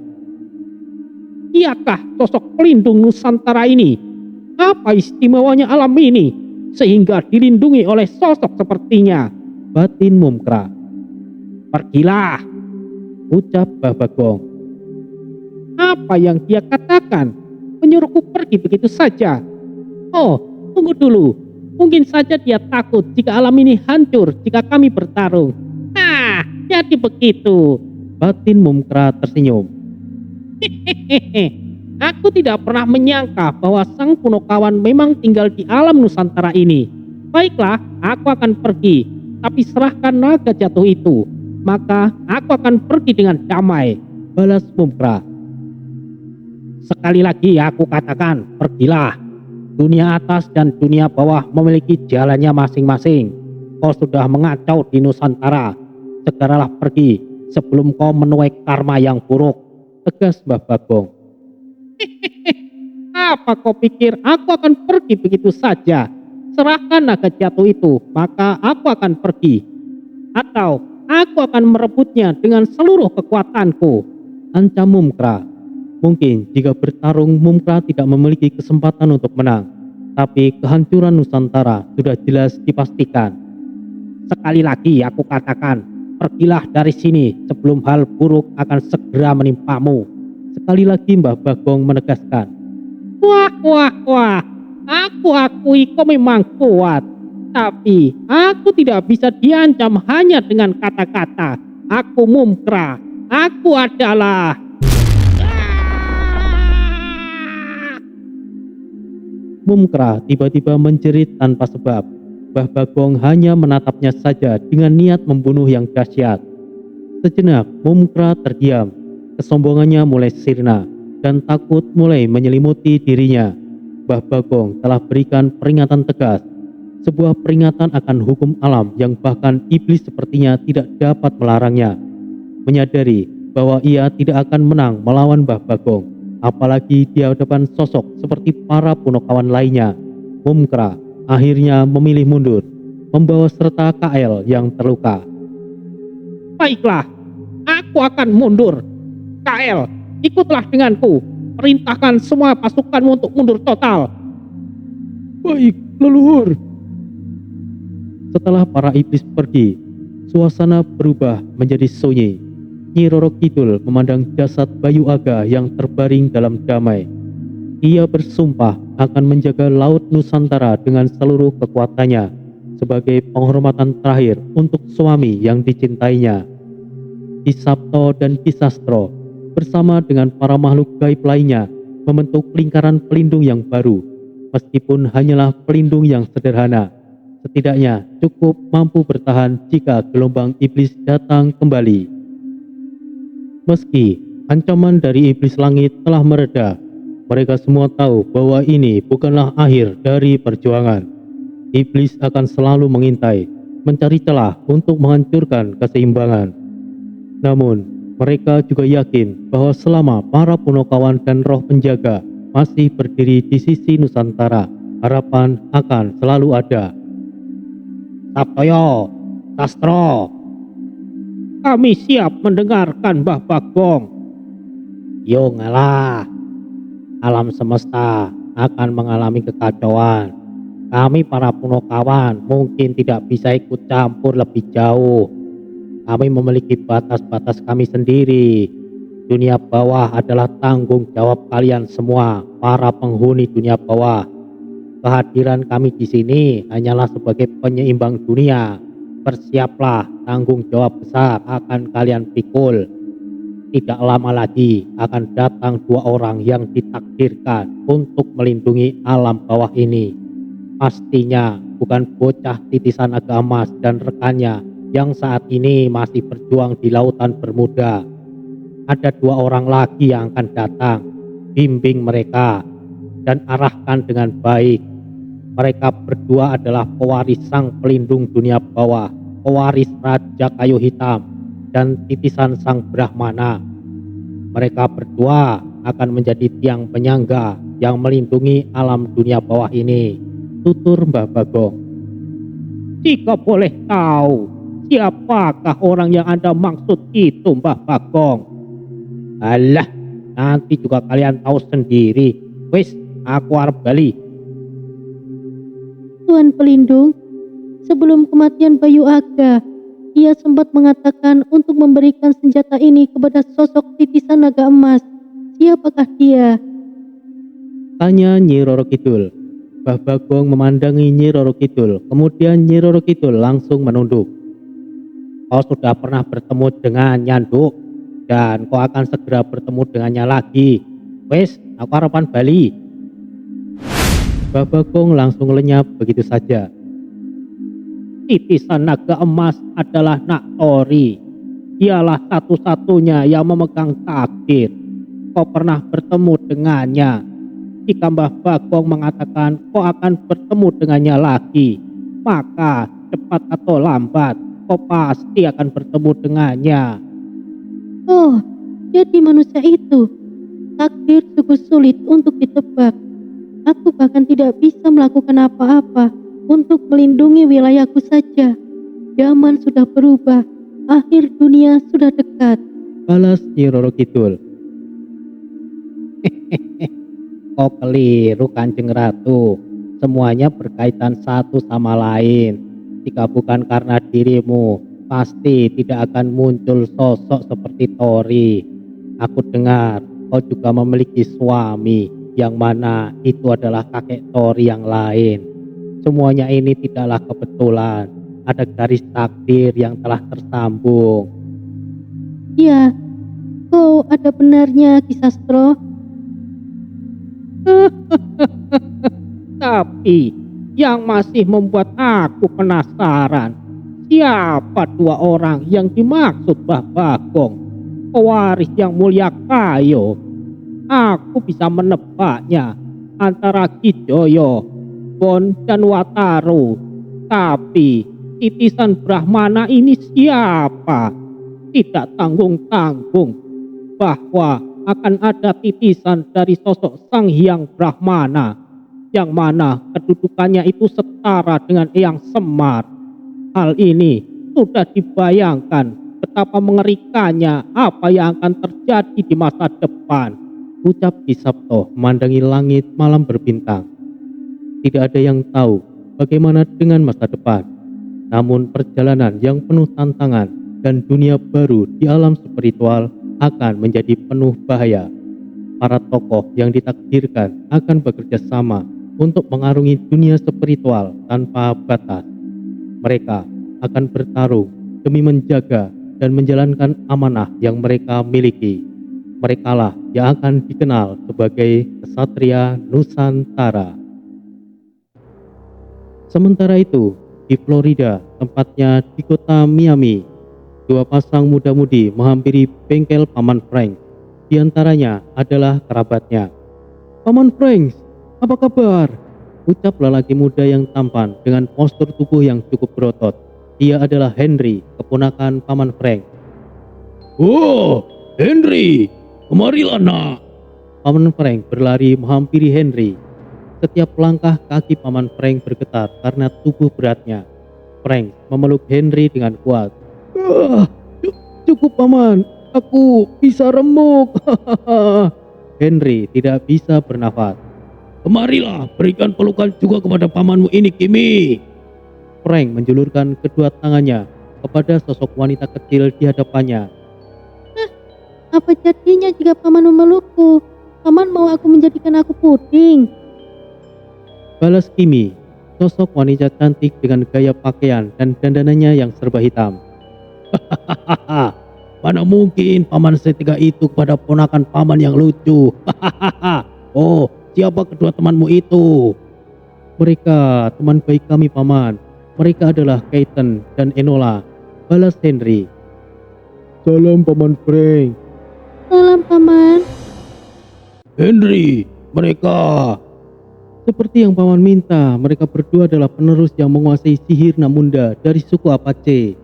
Iakah sosok pelindung Nusantara ini? Apa istimewanya alam ini sehingga dilindungi oleh sosok sepertinya? Batin Mumkra. Pergilah, ucap Mbah Bagong. apa yang dia katakan? Menyuruhku pergi begitu saja. Oh, tunggu dulu. Mungkin saja dia takut jika alam ini hancur jika kami bertarung. Nah, jadi begitu. Batin Mumkra tersenyum. Hehehe. Aku tidak pernah menyangka bahwa sang Punokawan memang tinggal di alam Nusantara ini. Baiklah, aku akan pergi. Tapi serahkan naga jatuh itu. Maka aku akan pergi dengan damai. Balas Mumkra. Sekali lagi aku katakan, pergilah. Dunia atas dan dunia bawah memiliki jalannya masing-masing. Kau sudah mengacau di Nusantara. Segeralah pergi sebelum kau menuai karma yang buruk. Tegas Mbah Bagong. Apa kau pikir aku akan pergi begitu saja? Serahkan naga jatuh itu, maka aku akan pergi. Atau aku akan merebutnya dengan seluruh kekuatanku. Ancam Mumkra. Mungkin jika bertarung Mumkra tidak memiliki kesempatan untuk menang. Tapi kehancuran Nusantara sudah jelas dipastikan. Sekali lagi aku katakan, pergilah dari sini sebelum hal buruk akan segera menimpamu. Sekali lagi Mbah Bagong menegaskan. Wah, wah, wah. Aku akui kau memang kuat. Tapi aku tidak bisa diancam hanya dengan kata-kata. Aku Mumkra. Aku adalah... Mumkra tiba-tiba menjerit tanpa sebab. Mbah Bagong hanya menatapnya saja dengan niat membunuh yang dahsyat. Sejenak Mumkra terdiam. Kesombongannya mulai sirna dan takut mulai menyelimuti dirinya. Mbah Bagong telah berikan peringatan tegas. Sebuah peringatan akan hukum alam yang bahkan iblis sepertinya tidak dapat melarangnya. Menyadari bahwa ia tidak akan menang melawan Mbah Bagong, apalagi di hadapan sosok seperti para Punokawan lainnya. Mumkra akhirnya memilih mundur, membawa serta KL yang terluka. Baiklah, aku akan mundur. KL, ikutlah denganku. Perintahkan semua pasukanmu untuk mundur total. Baik, leluhur. Setelah para iblis pergi, suasana berubah menjadi sunyi. Nyi Roro Kidul memandang jasad Bayu Aga yang terbaring dalam damai. Ia bersumpah akan menjaga laut Nusantara dengan seluruh kekuatannya sebagai penghormatan terakhir untuk suami yang dicintainya. Ki Sabto dan Ki Sastro bersama dengan para makhluk gaib lainnya membentuk lingkaran pelindung yang baru. Meskipun hanyalah pelindung yang sederhana, setidaknya cukup mampu bertahan jika gelombang iblis datang kembali. Meski ancaman dari iblis langit telah mereda, Mereka semua tahu bahwa ini bukanlah akhir dari perjuangan. Iblis akan selalu mengintai, mencari celah untuk menghancurkan keseimbangan. Namun, mereka juga yakin bahwa selama para punokawan dan roh penjaga masih berdiri di sisi Nusantara, harapan akan selalu ada. Sabtoyo, Sastro, kami siap mendengarkan Mbah Bagong. Yo ngalah, alam semesta akan mengalami kekacauan. Kami para punokawan mungkin tidak bisa ikut campur lebih jauh. Kami memiliki batas-batas kami sendiri. Dunia bawah adalah tanggung jawab kalian semua, para penghuni dunia bawah. Kehadiran kami di sini hanyalah sebagai penyeimbang dunia. Bersiaplah, tanggung jawab besar akan kalian pikul. Tidak lama lagi akan datang 2 orang yang ditakdirkan untuk melindungi alam bawah ini. Pastinya bukan bocah titisan naga emas dan rekannya yang saat ini masih berjuang di lautan Bermuda. Ada 2 orang lagi yang akan datang. Bimbing mereka dan arahkan dengan baik. Mereka berdua adalah pewaris sang pelindung dunia bawah, pewaris Raja Kayu Hitam dan titisan sang Brahmana. Mereka berdua akan menjadi tiang penyangga yang melindungi alam dunia bawah ini, Tutur Mbah Bagong. Jika boleh tahu, siapakah orang yang Anda maksud itu, Mbah Bagong? Alah, nanti juga kalian tahu sendiri. Wis, aku arep bali. Tuan Pelindung, sebelum kematian Bayu Aga, ia sempat mengatakan untuk memberikan senjata ini kepada sosok titisan naga emas. Siapakah dia? Tanya Nyi Roro Kidul. Mbah Bagong memandangi Nyi Roro Kidul, kemudian Nyi Roro Kidul langsung menunduk. Kau sudah pernah bertemu dengan Nyanduk, dan kau akan segera bertemu dengannya lagi. Wes, aku harapan bali. Mbah Bagong langsung lenyap begitu saja. Titisan naga emas adalah Nak Tori. Dialah satu-satunya yang memegang takdir. Kau pernah bertemu dengannya. Jika Mbah Bagong mengatakan kau akan bertemu dengannya lagi, maka cepat atau lambat kau pasti akan bertemu dengannya. Oh, jadi manusia itu. Takdir sungguh sulit untuk ditebak. Aku bahkan tidak bisa melakukan apa-apa untuk melindungi wilayahku saja. Zaman sudah berubah, akhir dunia sudah dekat. Balas Nyi Roro Kidul. Kau keliru Kanjeng Ratu. Semuanya berkaitan satu sama lain. Jika bukan karena dirimu, pasti tidak akan muncul sosok seperti Tori. Aku dengar kau juga memiliki suami, yang mana itu adalah kakek Tori yang lain. Semuanya ini tidaklah kebetulan. Ada garis takdir yang telah tersambung. Ya, kau ada benarnya, Ki Sastro. Tapi yang masih membuat aku penasaran, siapa 2 orang yang dimaksud Mbah Bagong, pewaris yang mulia Kayo? Aku bisa menebaknya antara Ki Joyo, Bon dan Wataru. Tapi titisan Brahmana ini siapa? Tidak tanggung-tanggung bahwa akan ada titisan dari sosok Sang Hyang Brahmana, yang mana kedudukannya itu setara dengan Eyang Semar. Hal ini sudah dibayangkan betapa mengerikannya apa yang akan terjadi di masa depan. Ucap Ki Sabto memandangi langit malam berbintang. Tidak ada yang tahu bagaimana dengan masa depan. Namun perjalanan yang penuh tantangan dan dunia baru di alam spiritual akan menjadi penuh bahaya. Para tokoh yang ditakdirkan akan bekerja sama untuk mengarungi dunia spiritual tanpa batas. Mereka akan bertarung demi menjaga dan menjalankan amanah yang mereka miliki. Merekalah yang akan dikenal sebagai Ksatria Nusantara. Sementara itu, di Florida, tempatnya di kota Miami, 2 pasang muda-mudi menghampiri bengkel Paman Frank. Di antaranya adalah kerabatnya. Paman Franks, apa kabar? Ucap lelaki muda yang tampan dengan postur tubuh yang cukup berotot. Dia adalah Henry, keponakan Paman Frank. Oh, Henry, kemarilah nak. Paman Frank berlari menghampiri Henry. Setiap langkah kaki Paman Frank bergetar karena tubuh beratnya. Frank memeluk Henry dengan kuat. Cukup paman, aku bisa remuk. Henry tidak bisa bernafas. Kemarilah, berikan pelukan juga kepada pamanmu ini, Kimi. Frank menjulurkan kedua tangannya kepada sosok wanita kecil di hadapannya. Apa jadinya jika paman memelukku? Paman mau aku menjadikan aku puding? Balas Kimi, sosok wanita cantik dengan gaya pakaian dan dandanannya yang serba hitam. Hahaha, mana mungkin paman setegak itu kepada ponakan paman yang lucu. Hahaha. Oh, siapa kedua temanmu itu? Mereka teman baik kami paman. Mereka adalah Keaton dan Enola. Balas Henry. Salam paman Frank. Salam paman. Henry, mereka. Seperti yang paman minta, mereka berdua adalah penerus yang menguasai sihir Namunda dari suku Apache.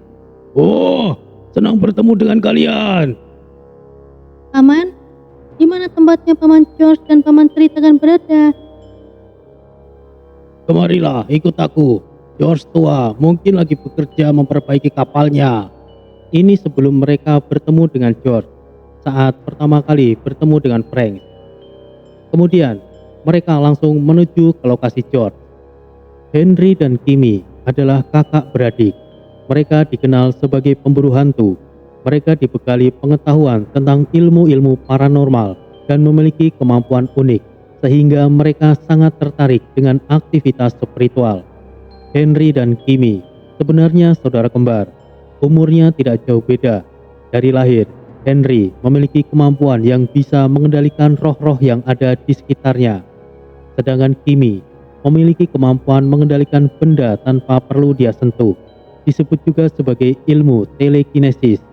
Oh, senang bertemu dengan kalian. Paman, di mana tempatnya paman George dan paman Ceritakan berada? Kemarilah, ikut aku. George tua, mungkin lagi bekerja memperbaiki kapalnya. Ini sebelum mereka bertemu dengan George, saat pertama kali bertemu dengan Frank. Kemudian, mereka langsung menuju ke lokasi George. Henry dan Kimi adalah kakak beradik. Mereka dikenal sebagai pemburu hantu. Mereka dibekali pengetahuan tentang ilmu-ilmu paranormal dan memiliki kemampuan unik, sehingga mereka sangat tertarik dengan aktivitas spiritual. Henry dan Kimi sebenarnya saudara kembar. Umurnya tidak jauh beda. Dari lahir, Henry memiliki kemampuan yang bisa mengendalikan roh-roh yang ada di sekitarnya. Sedangkan Kimi memiliki kemampuan mengendalikan benda tanpa perlu dia sentuh. Disebut juga sebagai ilmu telekinesis.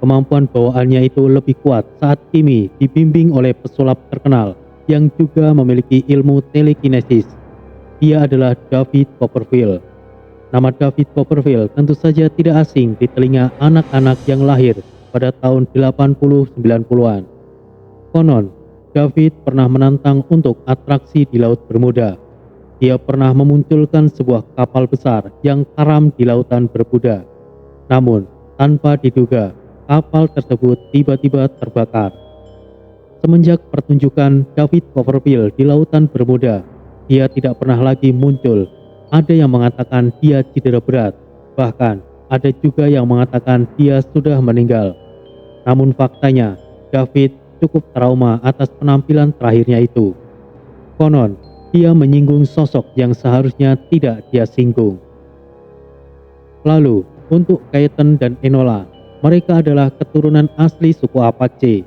Kemampuan bawaannya itu lebih kuat saat Kimi dibimbing oleh pesulap terkenal yang juga memiliki ilmu telekinesis. Dia adalah David Copperfield. Nama David Copperfield tentu saja tidak asing di telinga anak-anak yang lahir pada tahun 80-90-an. Konon, David pernah menantang untuk atraksi di Laut Bermuda. Dia pernah memunculkan sebuah kapal besar yang karam di lautan Bermuda. Namun, tanpa diduga, kapal tersebut tiba-tiba terbakar. Semenjak pertunjukan David Copperfield di lautan Bermuda, dia tidak pernah lagi muncul. Ada yang mengatakan dia cedera berat, bahkan ada juga yang mengatakan dia sudah meninggal. Namun faktanya, David cukup trauma atas penampilan terakhirnya itu. Konon, dia menyinggung sosok yang seharusnya tidak dia singgung. Lalu, untuk Keaton dan Enola, mereka adalah keturunan asli suku Apache.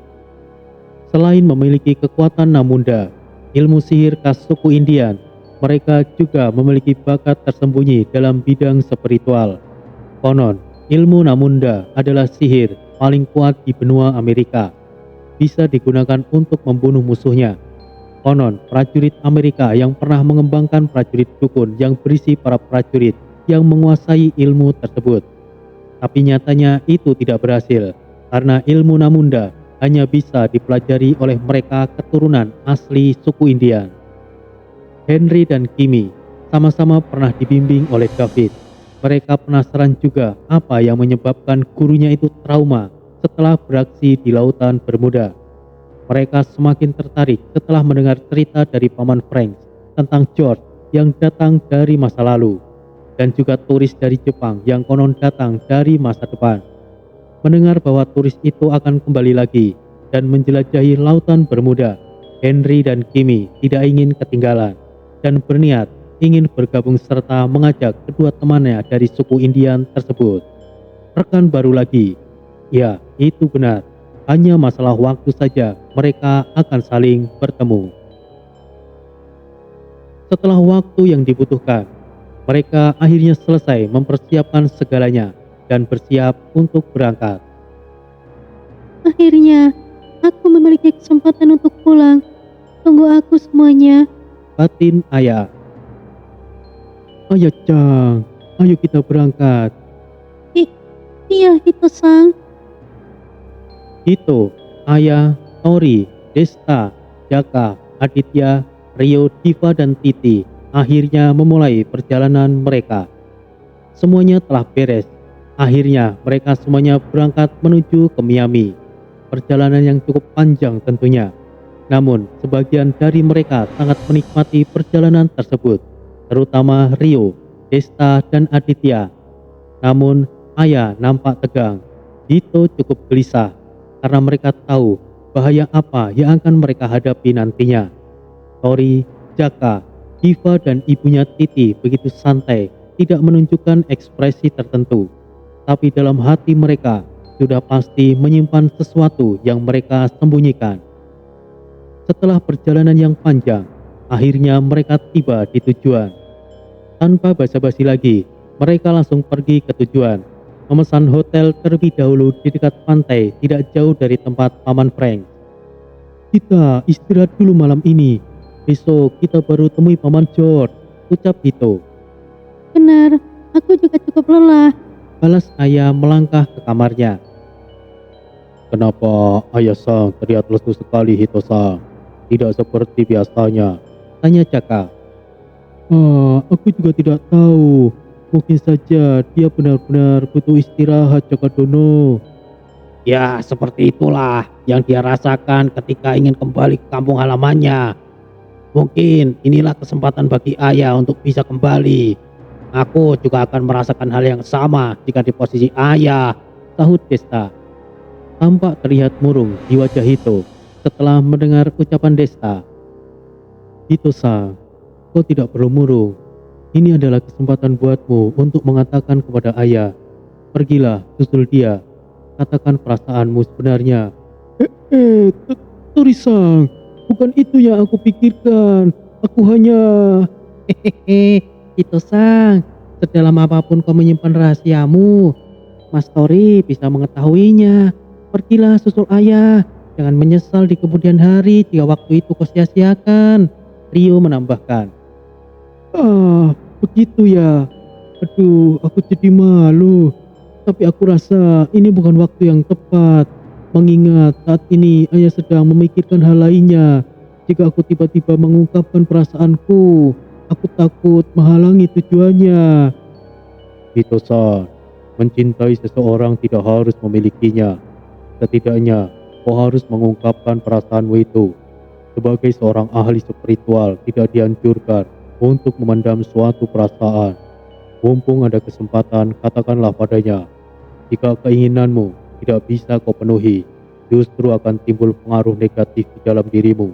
Selain memiliki kekuatan Namunda, ilmu sihir khas suku Indian, mereka juga memiliki bakat tersembunyi dalam bidang spiritual. Konon, ilmu Namunda adalah sihir paling kuat di benua Amerika. Bisa digunakan untuk membunuh musuhnya. Konon, prajurit Amerika yang pernah mengembangkan prajurit dukun yang berisi para prajurit yang menguasai ilmu tersebut. Tapi nyatanya itu tidak berhasil, karena ilmu Namunda hanya bisa dipelajari oleh mereka keturunan asli suku Indian. Henry dan Kimi sama-sama pernah dibimbing oleh David. Mereka penasaran juga apa yang menyebabkan gurunya itu trauma setelah beraksi di lautan Bermuda. Mereka semakin tertarik setelah mendengar cerita dari Paman Frank tentang George yang datang dari masa lalu, dan juga turis dari Jepang yang konon datang dari masa depan. Mendengar bahwa turis itu akan kembali lagi dan menjelajahi lautan Bermuda, Henry dan Kimi tidak ingin ketinggalan dan berniat ingin bergabung serta mengajak kedua temannya dari suku Indian tersebut. Rekan baru lagi, ya itu benar, hanya masalah waktu saja mereka akan saling bertemu. Setelah waktu yang dibutuhkan, mereka akhirnya selesai mempersiapkan segalanya dan bersiap untuk berangkat. Akhirnya, aku memiliki kesempatan untuk pulang. Tunggu aku semuanya. batin ayah. Ayah Chang, ayo kita berangkat. Iya, Hito-san. Hito, Ayah, Tori, Desta, Jaka, Aditya, Rio, Diva, dan Titi akhirnya memulai perjalanan mereka. Semuanya telah beres. Akhirnya mereka semuanya berangkat menuju ke Miami. Perjalanan yang cukup panjang tentunya. Namun sebagian dari mereka sangat menikmati perjalanan tersebut, terutama Rio, Desta, dan Aditya. Namun Ayah nampak tegang. Hito cukup gelisah karena mereka tahu bahaya apa yang akan mereka hadapi nantinya. Tori, Jaka, Diva, dan ibunya Titi begitu santai, tidak menunjukkan ekspresi tertentu. Tapi dalam hati mereka sudah pasti menyimpan sesuatu yang mereka sembunyikan. Setelah perjalanan yang panjang, akhirnya mereka tiba di tujuan. Tanpa basa-basi lagi, mereka langsung pergi ke tujuan. Memesan hotel terlebih dahulu di dekat pantai tidak jauh dari tempat Paman Frank. Kita istirahat dulu malam ini. Besok kita baru temui Paman George, ucap Hito. Benar, aku juga cukup lelah. Balas Ayah melangkah ke kamarnya. Kenapa Ayah Sang terlihat lesu sekali, Hito Sang? Tidak seperti biasanya. Tanya Jaka. Aku juga tidak tahu. Mungkin saja dia benar-benar butuh istirahat, Jaka Dono. Ya, seperti itulah yang dia rasakan ketika ingin kembali ke kampung halamannya. Mungkin inilah kesempatan bagi ayah untuk bisa kembali. Aku juga akan merasakan hal yang sama jika di posisi ayah, Sahut Desta. Tampak terlihat murung di wajah Hito setelah mendengar ucapan Desta. Hito Sang, kau tidak perlu murung. Ini adalah kesempatan buatmu untuk mengatakan kepada ayah. Pergilah, susul dia. Katakan perasaanmu sebenarnya. Tori Sang, bukan itu yang aku pikirkan. Aku hanya... Hehehe, Hito-san, sedalam apapun kau menyimpan rahasiamu, Mas Tori bisa mengetahuinya. Pergilah susul ayah, jangan menyesal di kemudian hari jika waktu itu kau sia-siakan. Rio menambahkan. Begitu ya. Aduh, aku jadi malu. Tapi aku rasa ini bukan waktu yang tepat. Mengingat saat ini ayah sedang memikirkan hal lainnya. Jika aku tiba-tiba mengungkapkan perasaanku, aku takut menghalangi tujuannya. Hito-san, mencintai seseorang tidak harus memilikinya. Setidaknya, kau harus mengungkapkan perasaanmu itu. Sebagai seorang ahli spiritual, tidak dianjurkan untuk memendam suatu perasaan. Mumpung ada kesempatan, katakanlah padanya. Jika keinginanmu tidak bisa kau penuhi, justru akan timbul pengaruh negatif di dalam dirimu.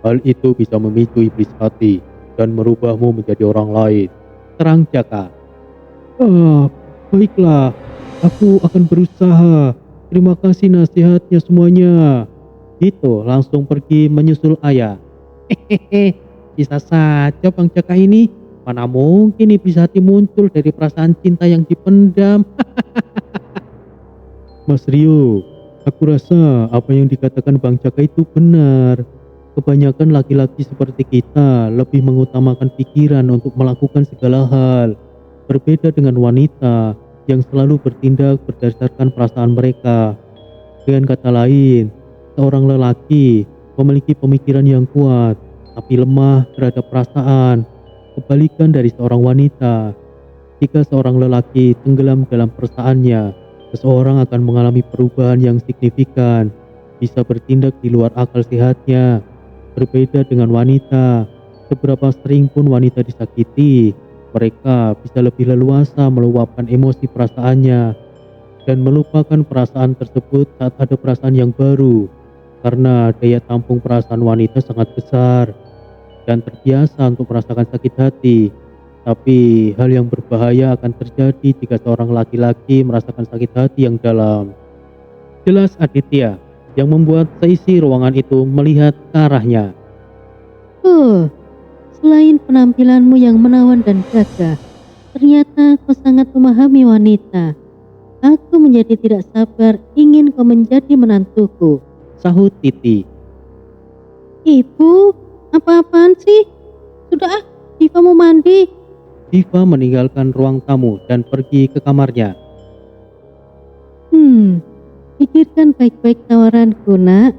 Hal itu bisa memicu iblis hati dan merubahmu menjadi orang lain. Terang Jaka. Baiklah, aku akan berusaha. Terima kasih nasihatnya semuanya. Hito langsung pergi menyusul ayah. Hehehe, bisa saja Bang Jaka ini. Mana mungkin iblis hati muncul dari perasaan cinta yang dipendam. Mas Rio, aku rasa apa yang dikatakan Bang Jaka itu benar. Kebanyakan laki-laki seperti kita lebih mengutamakan pikiran untuk melakukan segala hal. Berbeda dengan wanita yang selalu bertindak berdasarkan perasaan mereka. Dengan kata lain, seorang lelaki memiliki pemikiran yang kuat, tapi lemah terhadap perasaan. Kebalikan dari seorang wanita. Jika seorang lelaki tenggelam dalam perasaannya, seseorang akan mengalami perubahan yang signifikan, bisa bertindak di luar akal sehatnya. Berbeda dengan wanita, seberapa sering pun wanita disakiti, mereka bisa lebih leluasa meluapkan emosi perasaannya dan melupakan perasaan tersebut saat ada perasaan yang baru, karena daya tampung perasaan wanita sangat besar dan terbiasa untuk merasakan sakit hati. Tapi hal yang berbahaya akan terjadi jika seorang laki-laki merasakan sakit hati yang dalam. Jelas Aditya yang membuat seisi ruangan itu melihat ke arahnya. Selain penampilanmu yang menawan dan gagah, ternyata kau sangat memahami wanita. Aku menjadi tidak sabar ingin kau menjadi menantuku. Sahut Titi. Ibu, Apa-apaan sih? Sudah ah, Diva mau mandi. Diva meninggalkan ruang tamu dan pergi ke kamarnya. Pikirkan baik-baik tawaranku, nak.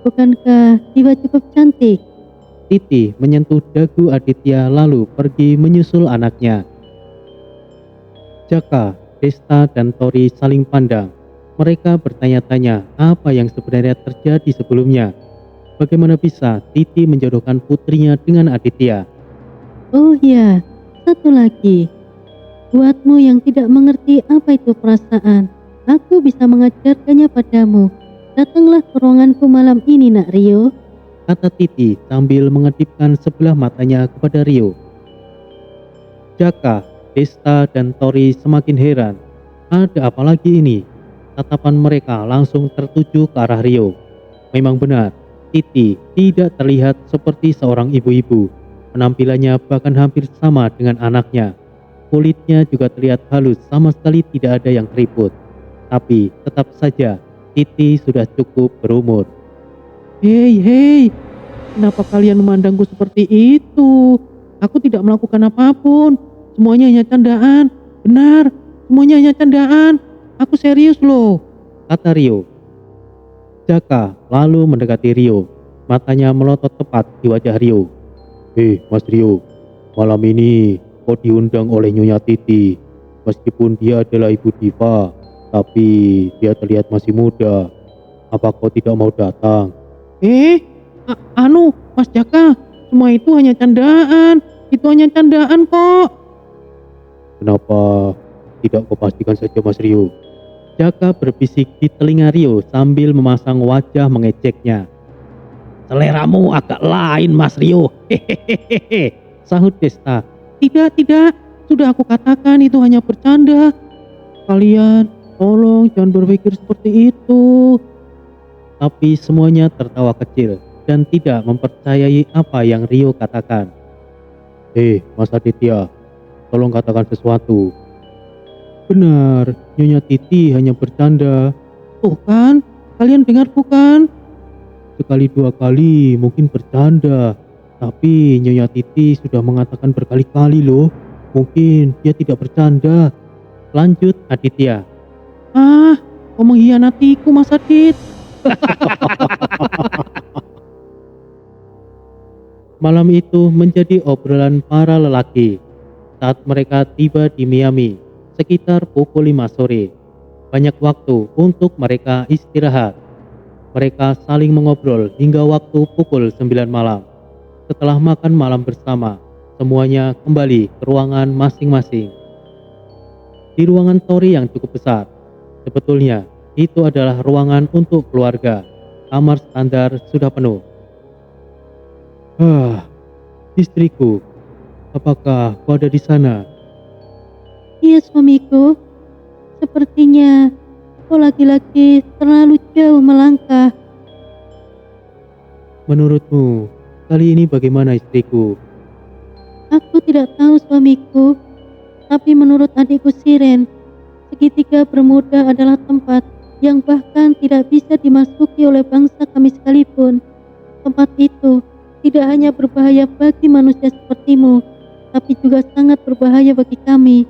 Bukankah Diva cukup cantik? Titi menyentuh dagu Aditya lalu pergi menyusul anaknya. Jaka, Desta, dan Tori saling pandang. Mereka bertanya-tanya apa yang sebenarnya terjadi sebelumnya. Bagaimana bisa Titi menjodohkan putrinya dengan Aditya? Oh ya, satu lagi. Buatmu yang tidak mengerti apa itu perasaan, aku bisa mengajarkannya padamu. Datanglah ke ruanganku malam ini, nak Rio. Kata Titi sambil mengedipkan sebelah matanya kepada Rio. Jaka, Desta, dan Tori semakin heran. Ada apa lagi ini? Tatapan mereka langsung tertuju ke arah Rio. Memang benar, Titi tidak terlihat seperti seorang ibu-ibu. Penampilannya bahkan hampir sama dengan anaknya. Kulitnya juga terlihat halus, sama sekali tidak ada yang keriput. Tapi tetap saja Titi sudah cukup berumur. Hei, kenapa kalian memandangku seperti itu? Aku tidak melakukan apapun. Semuanya hanya candaan. Benar, semuanya hanya candaan. Aku serius loh. Kata Rio. Jaka lalu mendekati Rio. Matanya melotot tepat di wajah Rio. Mas Rio, malam ini kau diundang oleh Nyonya Titi. Meskipun dia adalah ibu Diva, tapi dia terlihat masih muda. Apa kau tidak mau datang? Mas Jaka, semua itu hanya candaan. Itu hanya candaan kok. Kenapa tidak kau pastikan saja, Mas Rio? Jaka berbisik di telinga Rio sambil memasang wajah mengejeknya. Seleramu agak lain, Mas Rio. Hehehe, sahut Desta. Tidak. Sudah aku katakan itu hanya bercanda. Kalian, tolong jangan berpikir seperti itu. Tapi semuanya tertawa kecil dan tidak mempercayai apa yang Rio katakan. Mas Aditya, tolong katakan sesuatu. Benar, Nyonya Titi hanya bercanda. Tuh kan, kalian dengar bukan? Sekali dua kali mungkin bercanda, tapi Nyonya Titi sudah mengatakan berkali-kali loh. Mungkin dia tidak bercanda. Lanjut Aditya. Kau mengkhianatiku, Mas Adit. Malam itu menjadi obrolan para lelaki saat mereka tiba di Miami sekitar pukul 5 sore. Banyak waktu untuk mereka istirahat. Mereka saling mengobrol hingga waktu pukul 9 malam. Setelah makan malam bersama, semuanya kembali ke ruangan masing-masing. Di ruangan Tori yang cukup besar, sebetulnya itu adalah ruangan untuk keluarga. Kamar standar sudah penuh. Istriku, apakah kau ada di sana? Iya, suamiku. Sepertinya kau laki-laki terlalu jauh melangkah. Menurutmu, kali ini bagaimana istriku? Aku tidak tahu, suamiku. Tapi menurut adikku Siren, segitiga Bermuda adalah tempat yang bahkan tidak bisa dimasuki oleh bangsa kami sekalipun. Tempat itu tidak hanya berbahaya bagi manusia sepertimu, tapi juga sangat berbahaya bagi kami.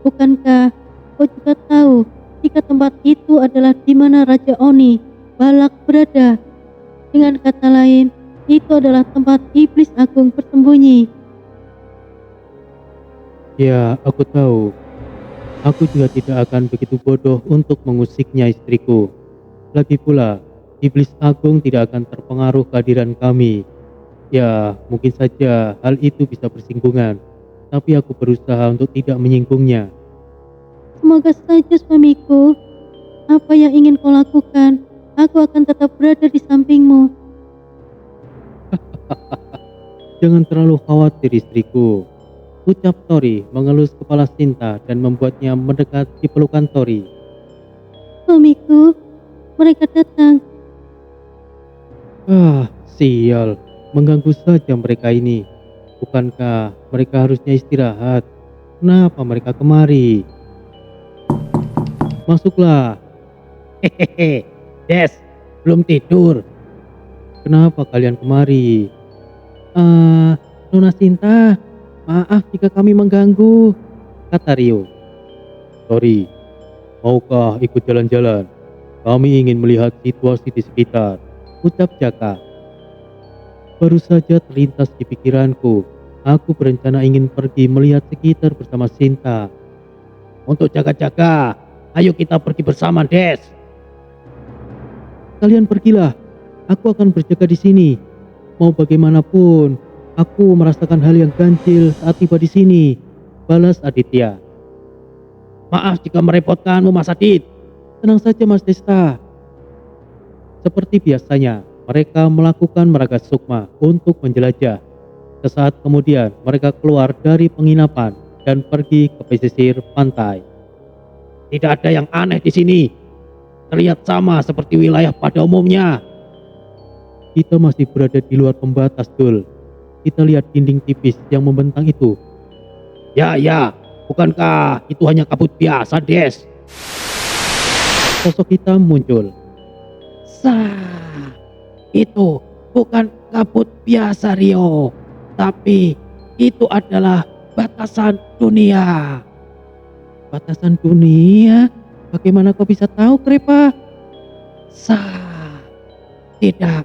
Bukankah kau juga tahu jika tempat itu adalah di mana Raja Oni, Balak, berada? Dengan kata lain, itu adalah tempat iblis agung bersembunyi. Ya, aku tahu. Aku juga tidak akan begitu bodoh untuk mengusiknya istriku. Lagi pula, iblis agung tidak akan terpengaruh kehadiran kami. Ya, mungkin saja hal itu bisa bersinggungan, tapi aku berusaha untuk tidak menyinggungnya. Semoga saja, suamiku. Apa yang ingin kau lakukan, aku akan tetap berada di sampingmu. Jangan terlalu khawatir istriku, ucap Tori mengelus kepala Sinta dan membuatnya mendekat di pelukan Tori. Suamiku, mereka datang. Sial, mengganggu saja mereka ini. Bukankah mereka harusnya istirahat? Kenapa mereka kemari? Masuklah. Des, belum tidur. Kenapa kalian kemari? Nona Sinta, maaf jika kami mengganggu, kata Rio. Sorry, maukah ikut jalan-jalan? Kami ingin melihat situasi di sekitar, ucap Jaka. Baru saja terlintas di pikiranku, aku berencana ingin pergi melihat sekitar bersama Sinta. Untuk jaga-jaga, ayo kita pergi bersama, Des. Kalian pergilah, aku akan berjaga di sini. Mau bagaimanapun, aku merasakan hal yang ganjil saat tiba di sini, balas Aditya. Maaf jika merepotkanmu, Mas Adit. Tenang saja Mas Desta. Seperti biasanya, mereka melakukan meraga sukma untuk menjelajah. Sesaat kemudian mereka keluar dari penginapan dan pergi ke pesisir pantai. Tidak ada yang aneh di sini. Terlihat sama seperti wilayah pada umumnya. Kita masih berada di luar pembatas, Dul. Kita lihat dinding tipis yang membentang itu. Ya, bukankah itu hanya kabut biasa, Des? Sosok hitam muncul. Itu bukan kabut biasa, Rio. Tapi itu adalah batasan dunia. Batasan dunia? Bagaimana kau bisa tahu, Krepa? Tidak,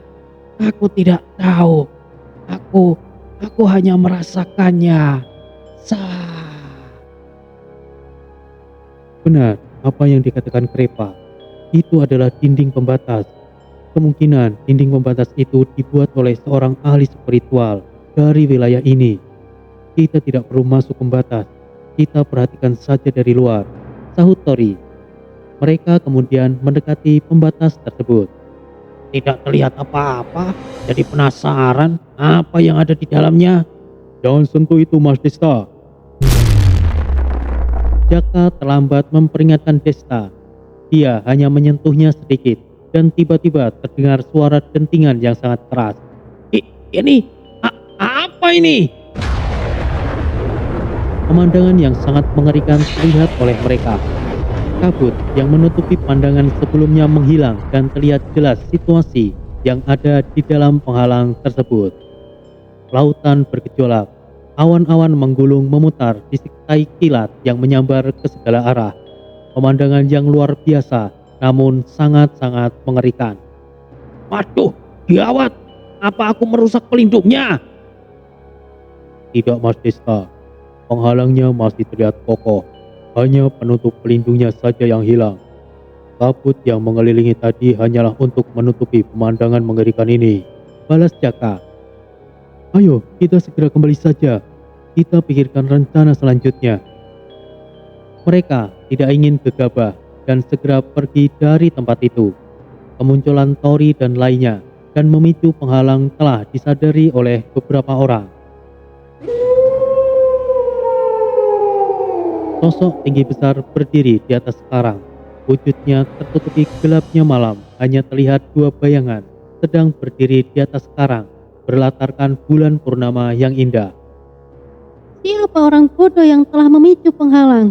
aku tidak tahu. Aku hanya merasakannya. Benar, apa yang dikatakan Krepa. Itu adalah dinding pembatas. Kemungkinan dinding pembatas itu dibuat oleh seorang ahli spiritual dari wilayah ini. Kita tidak perlu masuk pembatas. Kita perhatikan saja dari luar, sahut Tori. Mereka kemudian mendekati pembatas tersebut. Tidak terlihat apa-apa, jadi penasaran apa yang ada di dalamnya. Jangan sentuh itu, Mas Desta. Jaka terlambat memperingatkan Desta. Dia hanya menyentuhnya sedikit dan tiba-tiba terdengar suara dentingan yang sangat keras. Apa ini? Pemandangan yang sangat mengerikan terlihat oleh mereka. Kabut yang menutupi pandangan sebelumnya menghilang dan terlihat jelas situasi yang ada di dalam penghalang tersebut. Lautan bergejolak, awan-awan menggulung memutar disertai kilat yang menyambar ke segala arah. Pemandangan yang luar biasa namun sangat-sangat mengerikan. Waduh, gawat. Apa aku merusak pelindungnya? Tidak, Mas Desta. Penghalangnya masih terlihat kokoh. Hanya penutup pelindungnya saja yang hilang. Kabut yang mengelilingi tadi hanyalah untuk menutupi pemandangan mengerikan ini, balas Jaka. Ayo, kita segera kembali saja. Kita pikirkan rencana selanjutnya. Mereka tidak ingin gegabah dan segera pergi dari tempat itu. Kemunculan Tori dan lainnya dan memicu penghalang telah disadari oleh beberapa orang. Sosok tinggi besar berdiri di atas karang. Wujudnya tertutupi gelapnya malam, hanya terlihat dua bayangan sedang berdiri di atas karang, berlatarkan bulan purnama yang indah. Siapa orang bodoh yang telah memicu penghalang?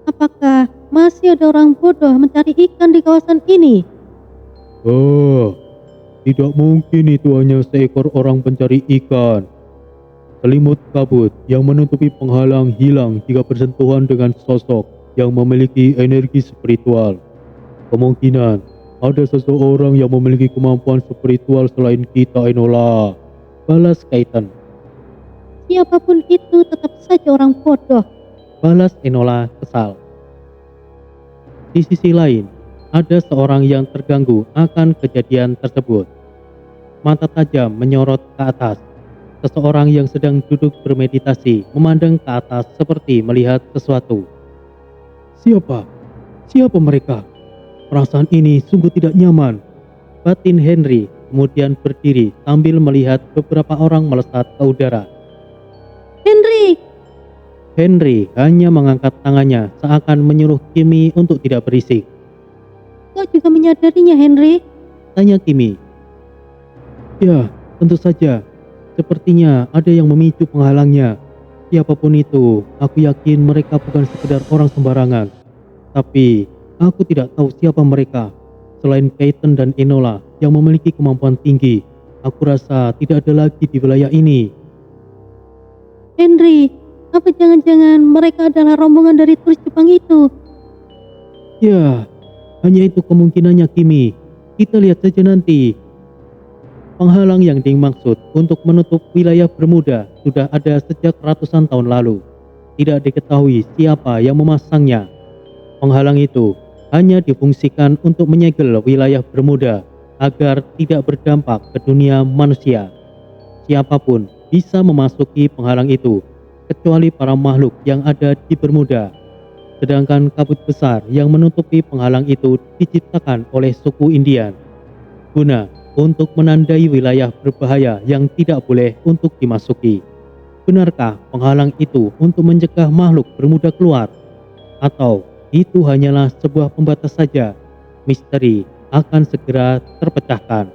Apakah masih ada orang bodoh mencari ikan di kawasan ini? Oh, tidak mungkin itu hanya seekor orang pencari ikan. Selimut kabut yang menutupi penghalang hilang jika bersentuhan dengan sosok yang memiliki energi spiritual. Kemungkinan ada seseorang yang memiliki kemampuan spiritual selain kita, Enola, balas Kaiten. Siapapun itu tetap saja orang bodoh, balas Enola kesal. Di sisi lain, ada seorang yang terganggu akan kejadian tersebut. Mata tajam menyorot ke atas. Seseorang yang sedang duduk bermeditasi memandang ke atas seperti melihat sesuatu. Siapa? Siapa mereka? Perasaan ini sungguh tidak nyaman. Batin Henry kemudian berdiri sambil melihat beberapa orang melesat ke udara. Henry hanya mengangkat tangannya seakan menyuruh Kimi untuk tidak berisik. Kau juga menyadarinya, Henry? Tanya Kimi. Ya, tentu saja. Sepertinya ada yang memicu penghalangnya. Siapapun itu, aku yakin mereka bukan sekedar orang sembarangan. Tapi, aku tidak tahu siapa mereka. Selain Kaiten dan Enola yang memiliki kemampuan tinggi, Aku rasa tidak ada lagi di wilayah ini. Henry, apa jangan-jangan mereka adalah rombongan dari turis Jepang itu? Ya, hanya itu kemungkinannya, Kimi. Kita lihat saja nanti. Penghalang yang dimaksud untuk menutup wilayah Bermuda sudah ada sejak ratusan tahun lalu. Tidak diketahui siapa yang memasangnya. Penghalang itu hanya difungsikan untuk menyegel wilayah Bermuda agar tidak berdampak ke dunia manusia. Siapapun bisa memasuki penghalang itu, kecuali para makhluk yang ada di Bermuda. Sedangkan kabut besar yang menutupi penghalang itu diciptakan oleh suku Indian, guna untuk menandai wilayah berbahaya yang tidak boleh untuk dimasuki. Benarkah penghalang itu untuk mencegah makhluk Bermuda keluar? Atau itu hanyalah sebuah pembatas saja? Misteri akan segera terpecahkan.